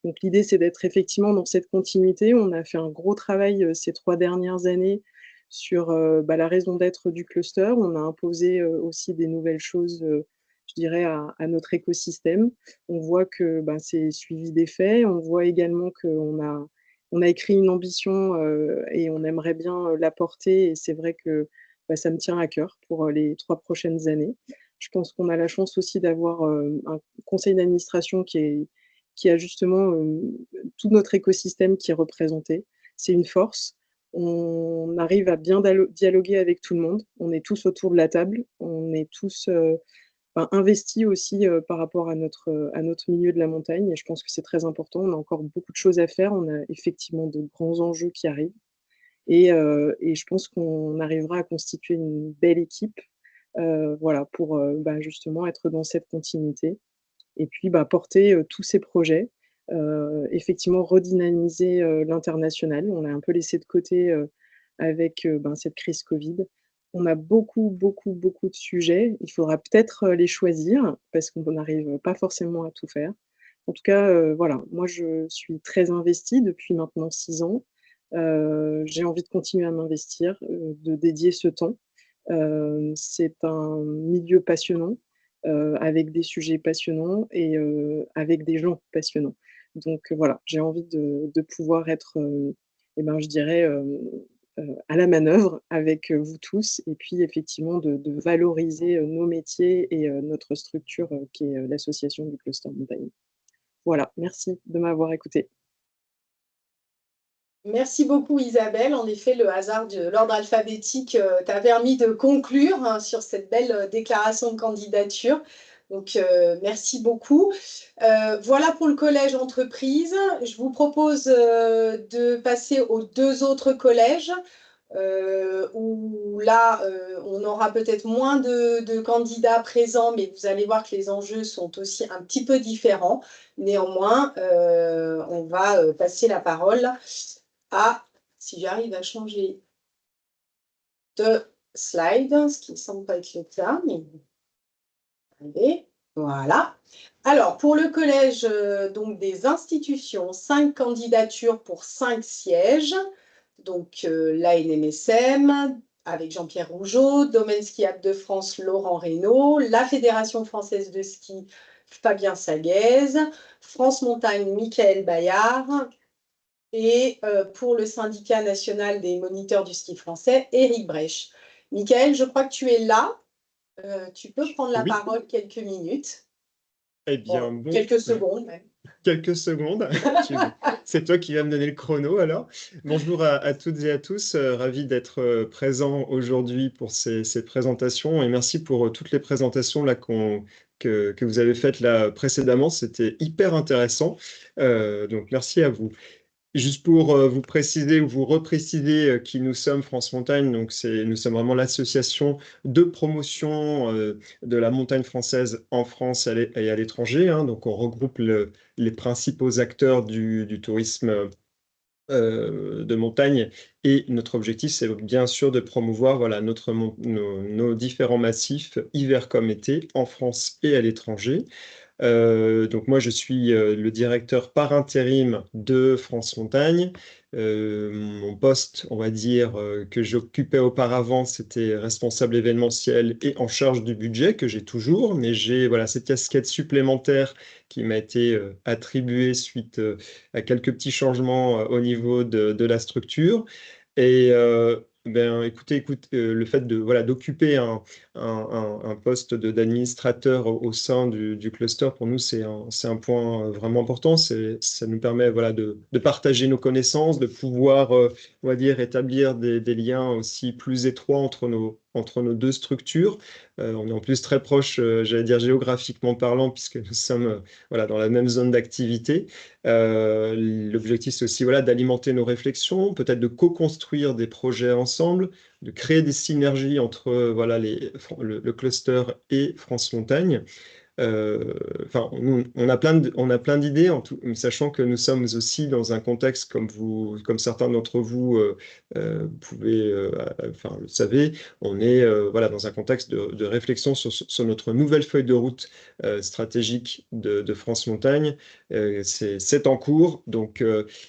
Donc l'idée, c'est d'être effectivement dans cette continuité. On a fait un gros travail ces 3 dernières années sur la raison d'être du cluster. On a imposé aussi des nouvelles choses, je dirais, à notre écosystème. On voit que c'est suivi des faits. On voit également qu'on a écrit une ambition et on aimerait bien la porter. Et c'est vrai que ça me tient à cœur pour les 3 prochaines années. Je pense qu'on a la chance aussi d'avoir un conseil d'administration qui a justement tout notre écosystème qui est représenté. C'est une force. On arrive à bien dialoguer avec tout le monde. On est tous autour de la table. On est tous investis aussi par rapport à notre milieu de la montagne. Et je pense que c'est très important. On a encore beaucoup de choses à faire. On a effectivement de grands enjeux qui arrivent. Et je pense qu'on arrivera à constituer une belle équipe pour justement être dans cette continuité. Et puis porter tous ces projets, effectivement redynamiser l'international. On l'a un peu laissé de côté avec cette crise Covid. On a beaucoup de sujets. Il faudra peut-être les choisir parce qu'on n'arrive pas forcément à tout faire. En tout cas, voilà, moi je suis très investie depuis maintenant 6 ans. J'ai envie de continuer à m'investir, de dédier ce temps. C'est un milieu passionnant. Avec des sujets passionnants et avec des gens passionnants. Donc voilà, j'ai envie de pouvoir être, je dirais, à la manœuvre avec vous tous, et puis effectivement de valoriser nos métiers et notre structure qui est l'association du cluster montagne. Voilà, merci de m'avoir écoutée. Merci beaucoup Isabelle. En effet, le hasard de l'ordre alphabétique t'a permis de conclure sur cette belle déclaration de candidature. Donc, merci beaucoup. Voilà pour le collège entreprise. Je vous propose de passer aux 2 autres collèges où là, on aura peut-être moins de candidats présents, mais vous allez voir que les enjeux sont aussi un petit peu différents. Néanmoins, on va passer la parole si j'arrive à changer de slide, ce qui ne semble pas être le cas, mais allez, voilà. Alors, pour le collège donc des institutions, 5 candidatures pour 5 sièges. Donc, l'ANMSM, avec Jean-Pierre Rougeau, Domaine skiable de France, Laurent Reynaud, la Fédération française de ski, Fabien Saguez, France Montagne, Michael Bayard, et pour le syndicat national des moniteurs du ski français, Éric Brèche. Michael, je crois que tu es là. Tu peux prendre la parole quelques minutes. Eh bien, quelques secondes même. quelques secondes. C'est toi qui vas me donner le chrono alors. Bonjour à toutes et à tous, ravi d'être présent aujourd'hui pour ces présentations et merci pour toutes les présentations là que vous avez faites là précédemment, c'était hyper intéressant. Donc merci à vous. Juste pour vous préciser ou vous repréciser qui nous sommes, France Montagne, donc nous sommes vraiment l'association de promotion de la montagne française en France et à l'étranger. Hein, donc on regroupe les principaux acteurs du tourisme de montagne et notre objectif c'est bien sûr de promouvoir voilà, nos différents massifs, hiver comme été, en France et à l'étranger. Donc moi, je suis le directeur par intérim de France Montagne. Mon poste, on va dire, que j'occupais auparavant, c'était responsable événementiel et en charge du budget, que j'ai toujours, mais j'ai voilà, cette casquette supplémentaire qui m'a été attribuée suite à quelques petits changements au niveau de la structure. Et écoutez, le fait de voilà d'occuper un poste d'administrateur au sein du cluster, pour nous, c'est un point vraiment important. Ça nous permet voilà, de partager nos connaissances, de pouvoir, on va dire, établir des liens aussi plus étroits entre nos deux structures. On est en plus très proches, j'allais dire géographiquement parlant, puisque nous sommes voilà, dans la même zone d'activité. L'objectif, c'est aussi voilà, d'alimenter nos réflexions, peut-être de co-construire des projets ensemble, de créer des synergies entre voilà, le cluster et France Montagne. Enfin, on a plein d'idées, sachant que nous sommes aussi dans un contexte, comme certains d'entre vous pouvez, enfin, le savez, on est voilà, dans un contexte de réflexion sur notre nouvelle feuille de route stratégique de France Montagne. C'est en cours, donc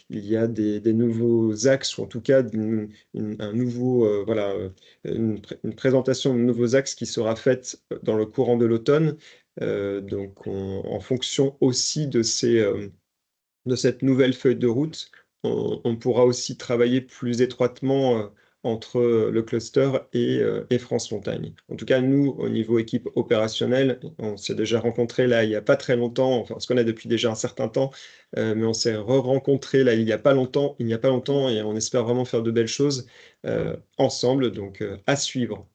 il y a des nouveaux axes, ou en tout cas un nouveau, voilà, une présentation de nouveaux axes qui sera faite dans le courant de l'automne. Donc, en fonction aussi de cette nouvelle feuille de route, on pourra aussi travailler plus étroitement entre le cluster et France Montagne. En tout cas, nous, au niveau équipe opérationnelle, on s'est déjà rencontrés là il n'y a pas très longtemps, enfin on se connaît depuis déjà un certain temps, mais on s'est re-rencontrés là il n'y a pas longtemps, et on espère vraiment faire de belles choses ensemble, donc à suivre.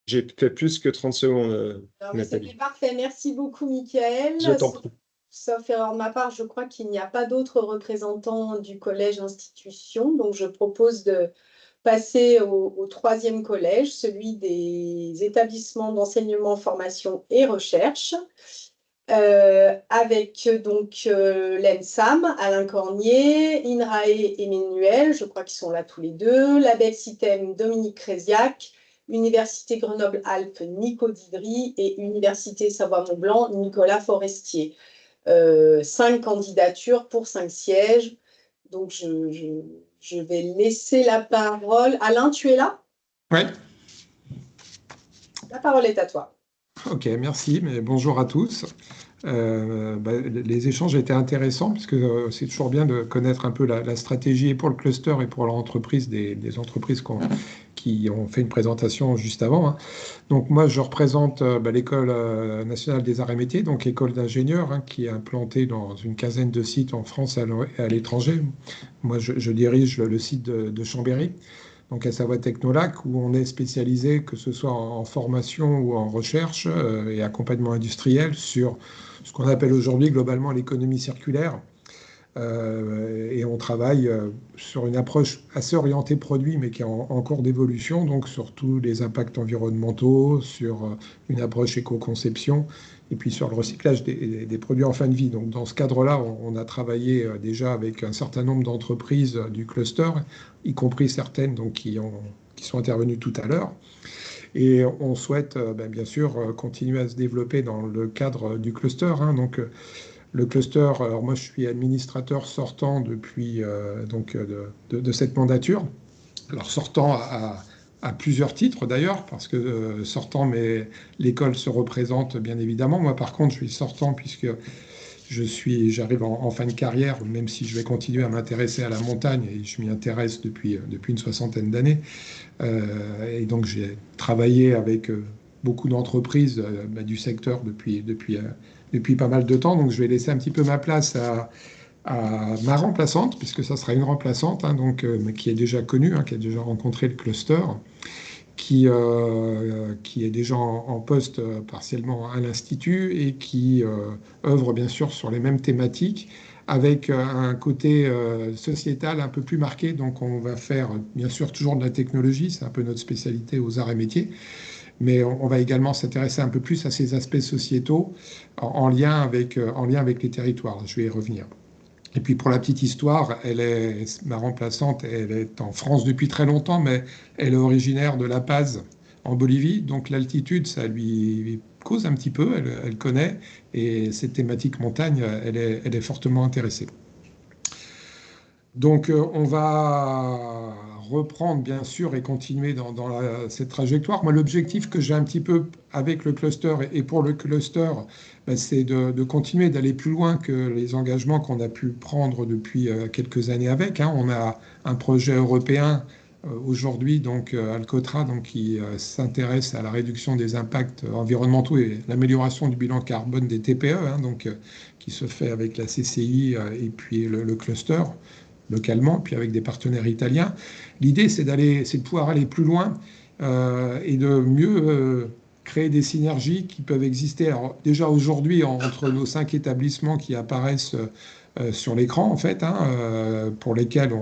J'ai fait plus que 30 secondes, Nathalie. C'était parfait. Merci beaucoup, Mickaël. Je t'en prie. Sauf erreur de ma part, je crois qu'il n'y a pas d'autres représentants du collège institution. Donc, je propose de passer au troisième collège, celui des établissements d'enseignement, formation et recherche, avec donc l'ENSAM, Alain Cornier, INRAE, Emmanuel, je crois qu'ils sont là tous les deux, l'ABEC-SITEM, Dominique Créziac, Université Grenoble-Alpes, Nico Didry et Université Savoie-Mont-Blanc, Nicolas Forestier. 5 candidatures pour 5 sièges. Donc, je vais laisser la parole. Alain, tu es là? Oui. La parole est à toi. Ok, merci. Mais bonjour à tous. Les échanges étaient intéressants puisque c'est toujours bien de connaître un peu la stratégie pour le cluster et pour l'entreprise des entreprises qui ont fait une présentation juste avant. Hein. Donc moi, je représente l'École nationale des arts et métiers, donc école d'ingénieurs, qui est implantée dans une quinzaine de sites en France et à l'étranger. Moi, je dirige le site de Chambéry, donc à Savoie Technolac, où on est spécialisé, que ce soit en formation ou en recherche et accompagnement industriel, sur ce qu'on appelle aujourd'hui globalement l'économie circulaire. Et on travaille sur une approche assez orientée produit, mais qui est en cours d'évolution, donc sur tous les impacts environnementaux, sur une approche éco-conception, et puis sur le recyclage des produits en fin de vie. Donc dans ce cadre-là, on a travaillé déjà avec un certain nombre d'entreprises du cluster, y compris certaines donc, qui sont intervenues tout à l'heure. Et on souhaite bien sûr continuer à se développer dans le cadre du cluster. Hein, donc, le cluster, alors moi je suis administrateur sortant depuis de cette mandature. Alors sortant à plusieurs titres d'ailleurs, parce que sortant, mais l'école se représente bien évidemment. Moi par contre je suis sortant puisque j'arrive en fin de carrière, même si je vais continuer à m'intéresser à la montagne, et je m'y intéresse depuis une 60aine d'années. Et donc j'ai travaillé avec beaucoup d'entreprises du secteur depuis depuis pas mal de temps, donc je vais laisser un petit peu ma place à ma remplaçante, puisque ça sera une remplaçante, hein, donc, qui est déjà connue, hein, qui a déjà rencontré le cluster, qui est déjà en poste partiellement à l'Institut et qui œuvre bien sûr sur les mêmes thématiques, avec un côté sociétal un peu plus marqué. Donc on va faire bien sûr toujours de la technologie, c'est un peu notre spécialité aux arts et métiers, mais on va également s'intéresser un peu plus à ces aspects sociétaux en lien avec les territoires. Je vais y revenir. Et puis pour la petite histoire, ma remplaçante, elle est en France depuis très longtemps, mais elle est originaire de La Paz, en Bolivie. Donc l'altitude, ça lui cause un petit peu, elle connaît, et cette thématique montagne, elle est fortement intéressée. Donc on va reprendre bien sûr et continuer dans cette trajectoire. Moi, l'objectif que j'ai un petit peu avec le cluster et pour le cluster, c'est de continuer d'aller plus loin que les engagements qu'on a pu prendre depuis quelques années avec. Hein. On a un projet européen aujourd'hui, donc Alcotra, donc, qui s'intéresse à la réduction des impacts environnementaux et l'amélioration du bilan carbone des TPE, hein, donc, qui se fait avec la CCI et puis le cluster localement, puis avec des partenaires italiens. L'idée, c'est de pouvoir aller plus loin et de mieux créer des synergies qui peuvent exister. Alors, déjà aujourd'hui, entre nos 5 établissements qui apparaissent sur l'écran, en fait, hein, pour lesquels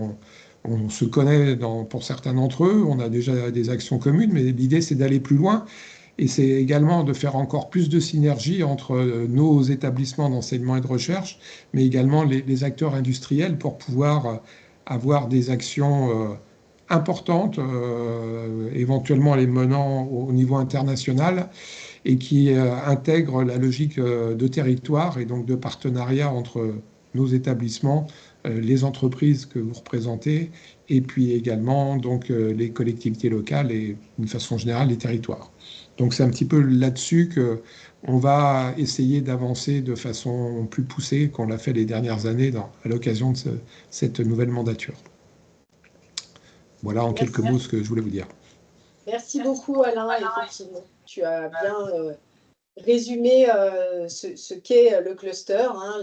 on se connaît pour certains d'entre eux, on a déjà des actions communes, mais l'idée, c'est d'aller plus loin. Et c'est également de faire encore plus de synergie entre nos établissements d'enseignement et de recherche, mais également les acteurs industriels pour pouvoir avoir des actions importantes, éventuellement les menant au niveau international, et qui intègrent la logique de territoire et donc de partenariat entre nos établissements, les entreprises que vous représentez, et puis également donc, les collectivités locales et d'une façon générale les territoires. Donc c'est un petit peu là-dessus qu'on va essayer d'avancer de façon plus poussée qu'on l'a fait les dernières années à l'occasion de cette nouvelle mandature. Voilà en quelques mots ce que je voulais vous dire. Merci beaucoup Alain, effectivement. Tu as bien résumé ce qu'est le cluster, hein,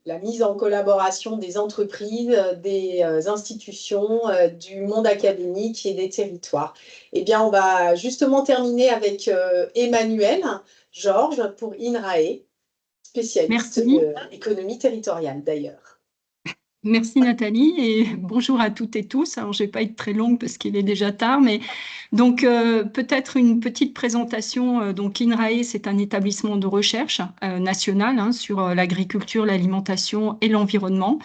la mise en collaboration des entreprises, des institutions, du monde académique et des territoires. Eh bien, on va justement terminer avec Emmanuel Georges pour INRAE, spécialiste de l'économie territoriale d'ailleurs. Merci Nathalie et bonjour à toutes et tous. Alors je ne vais pas être très longue parce qu'il est déjà tard, mais donc peut-être une petite présentation. Donc INRAE, c'est un établissement de recherche national hein, sur l'agriculture, l'alimentation et l'environnement.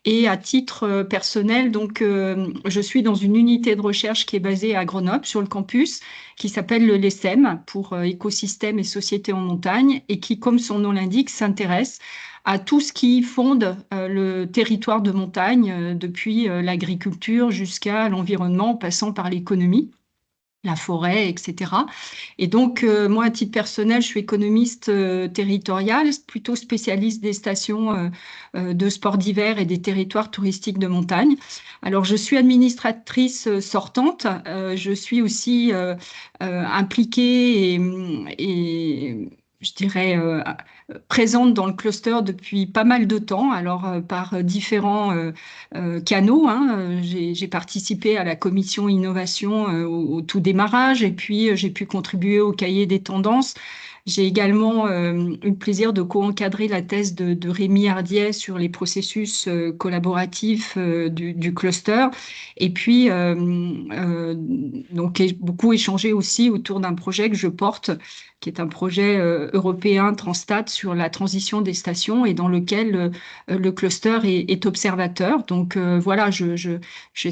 Et à titre personnel, donc je suis dans une unité de recherche qui est basée à Grenoble sur le campus, qui s'appelle le LESEM pour écosystèmes et sociétés en montagne et qui, comme son nom l'indique, s'intéresse à tout ce qui fonde le territoire de montagne, depuis l'agriculture jusqu'à l'environnement, passant par l'économie, la forêt, etc. Et donc, moi, à titre personnel, je suis économiste territorial, plutôt spécialiste des stations de sports d'hiver et des territoires touristiques de montagne. Alors, je suis administratrice sortante, je suis aussi impliquée et je dirais, présente dans le cluster depuis pas mal de temps, alors par différents canaux. Hein. J'ai participé à la commission innovation au tout démarrage et puis j'ai pu contribuer au cahier des tendances. J'ai également eu le plaisir de co-encadrer la thèse de Rémi Hardiet sur les processus collaboratifs du cluster. Et puis, donc, beaucoup échangé aussi autour d'un projet que je porte, qui est un projet européen Transstat sur la transition des stations et dans lequel le cluster est observateur. Donc voilà, j'ai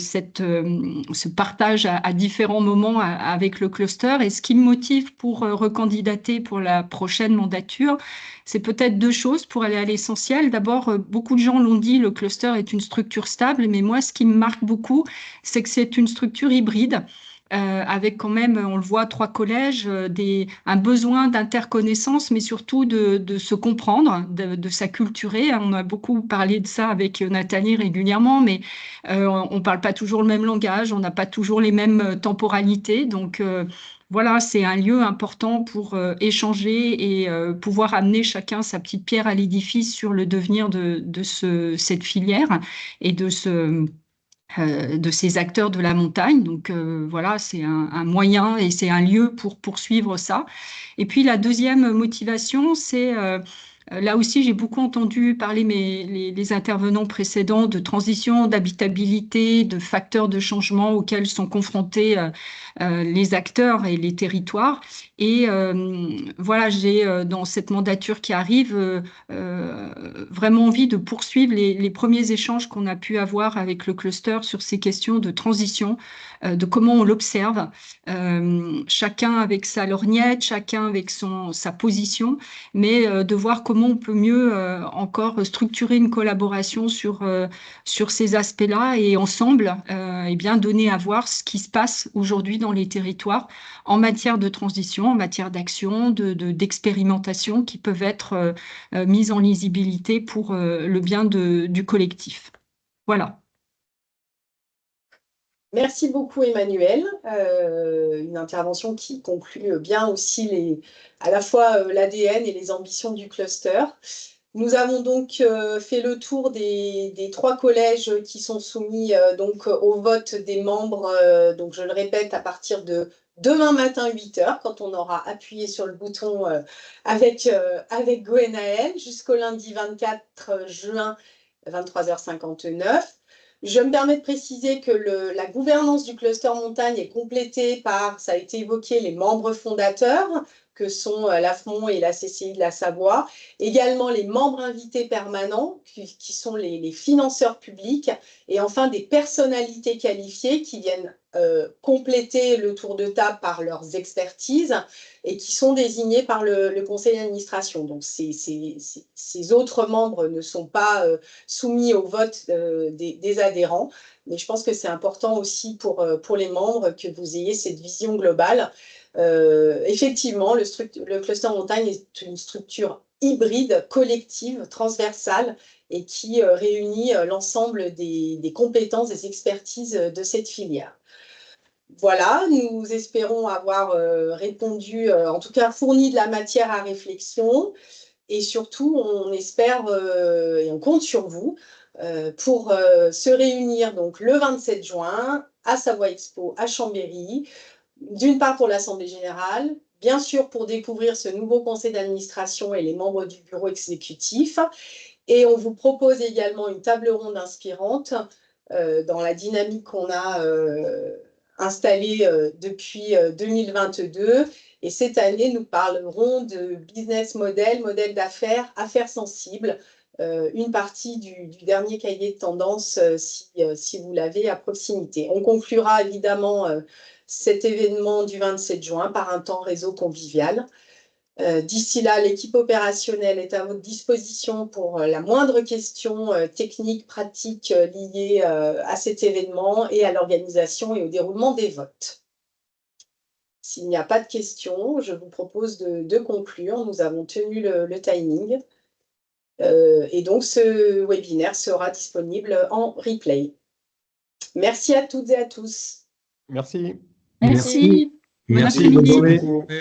ce partage à différents moments avec le cluster. Et ce qui me motive pour recandidater pour la prochaine mandature, c'est peut-être 2 choses pour aller à l'essentiel. D'abord, beaucoup de gens l'ont dit, le cluster est une structure stable, mais moi, ce qui me marque beaucoup, c'est que c'est une structure hybride. avec quand même, on le voit, 3 collèges, un besoin d'interconnaissance, mais surtout de se comprendre, de s'acculturer. On a beaucoup parlé de ça avec Nathalie régulièrement, mais on ne parle pas toujours le même langage, on n'a pas toujours les mêmes temporalités. Donc voilà, c'est un lieu important pour échanger et pouvoir amener chacun sa petite pierre à l'édifice sur le devenir de cette filière et de ces acteurs de la montagne. Donc voilà, c'est un moyen et c'est un lieu pour poursuivre ça. Et puis la deuxième motivation, c'est là aussi, j'ai beaucoup entendu parler les intervenants précédents de transition, d'habitabilité, de facteurs de changement auxquels sont confrontés les acteurs et les territoires. Et voilà, j'ai dans cette mandature qui arrive vraiment envie de poursuivre les premiers échanges qu'on a pu avoir avec le cluster sur ces questions de transition, de comment on l'observe, chacun avec sa lorgnette, chacun avec sa position, mais de voir comment on peut mieux encore structurer une collaboration sur ces aspects-là et ensemble eh bien, donner à voir ce qui se passe aujourd'hui dans les territoires en matière de transition, en matière d'action, d'expérimentation qui peuvent être mises en lisibilité pour le bien du collectif. Voilà. Merci beaucoup Emmanuel, une intervention qui conclut bien aussi à la fois l'ADN et les ambitions du cluster. Nous avons donc fait le tour des 3 collèges qui sont soumis donc au vote des membres, donc je le répète, à partir de demain matin 8h, quand on aura appuyé sur le bouton avec Gwenaël, jusqu'au lundi 24 juin, 23h59. Je me permets de préciser que la gouvernance du cluster montagne est complétée par, ça a été évoqué, les membres fondateurs, que sont l'AFMON et la CCI de la Savoie, également les membres invités permanents, qui sont les financeurs publics, et enfin des personnalités qualifiées qui viennent compléter le tour de table par leurs expertises et qui sont désignées par le conseil d'administration. Donc ces autres membres ne sont pas soumis au vote des adhérents, mais je pense que c'est important aussi pour les membres que vous ayez cette vision globale. Effectivement, le cluster montagne est une structure hybride, collective, transversale et qui réunit l'ensemble des compétences, des expertises de cette filière. Voilà, nous espérons avoir répondu, en tout cas fourni de la matière à réflexion et surtout on espère et on compte sur vous pour se réunir donc le 27 juin à Savoie Expo à Chambéry. D'une part pour l'Assemblée générale, bien sûr pour découvrir ce nouveau conseil d'administration et les membres du bureau exécutif. Et on vous propose également une table ronde inspirante dans la dynamique qu'on a installée depuis 2022. Et cette année, nous parlerons de business model, modèle d'affaires, affaires sensibles, une partie du dernier cahier de tendance si vous l'avez à proximité. On conclura évidemment cet événement du 27 juin par un temps réseau convivial. D'ici là, l'équipe opérationnelle est à votre disposition pour la moindre question technique, pratique liée à cet événement et à l'organisation et au déroulement des votes. S'il n'y a pas de questions, je vous propose de conclure. Nous avons tenu le timing. Et donc, ce webinaire sera disponible en replay. Merci à toutes et à tous. Merci. Merci. Merci, bonne journée.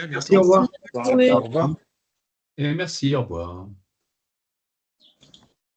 Merci, au revoir. Au revoir. Et merci, au revoir.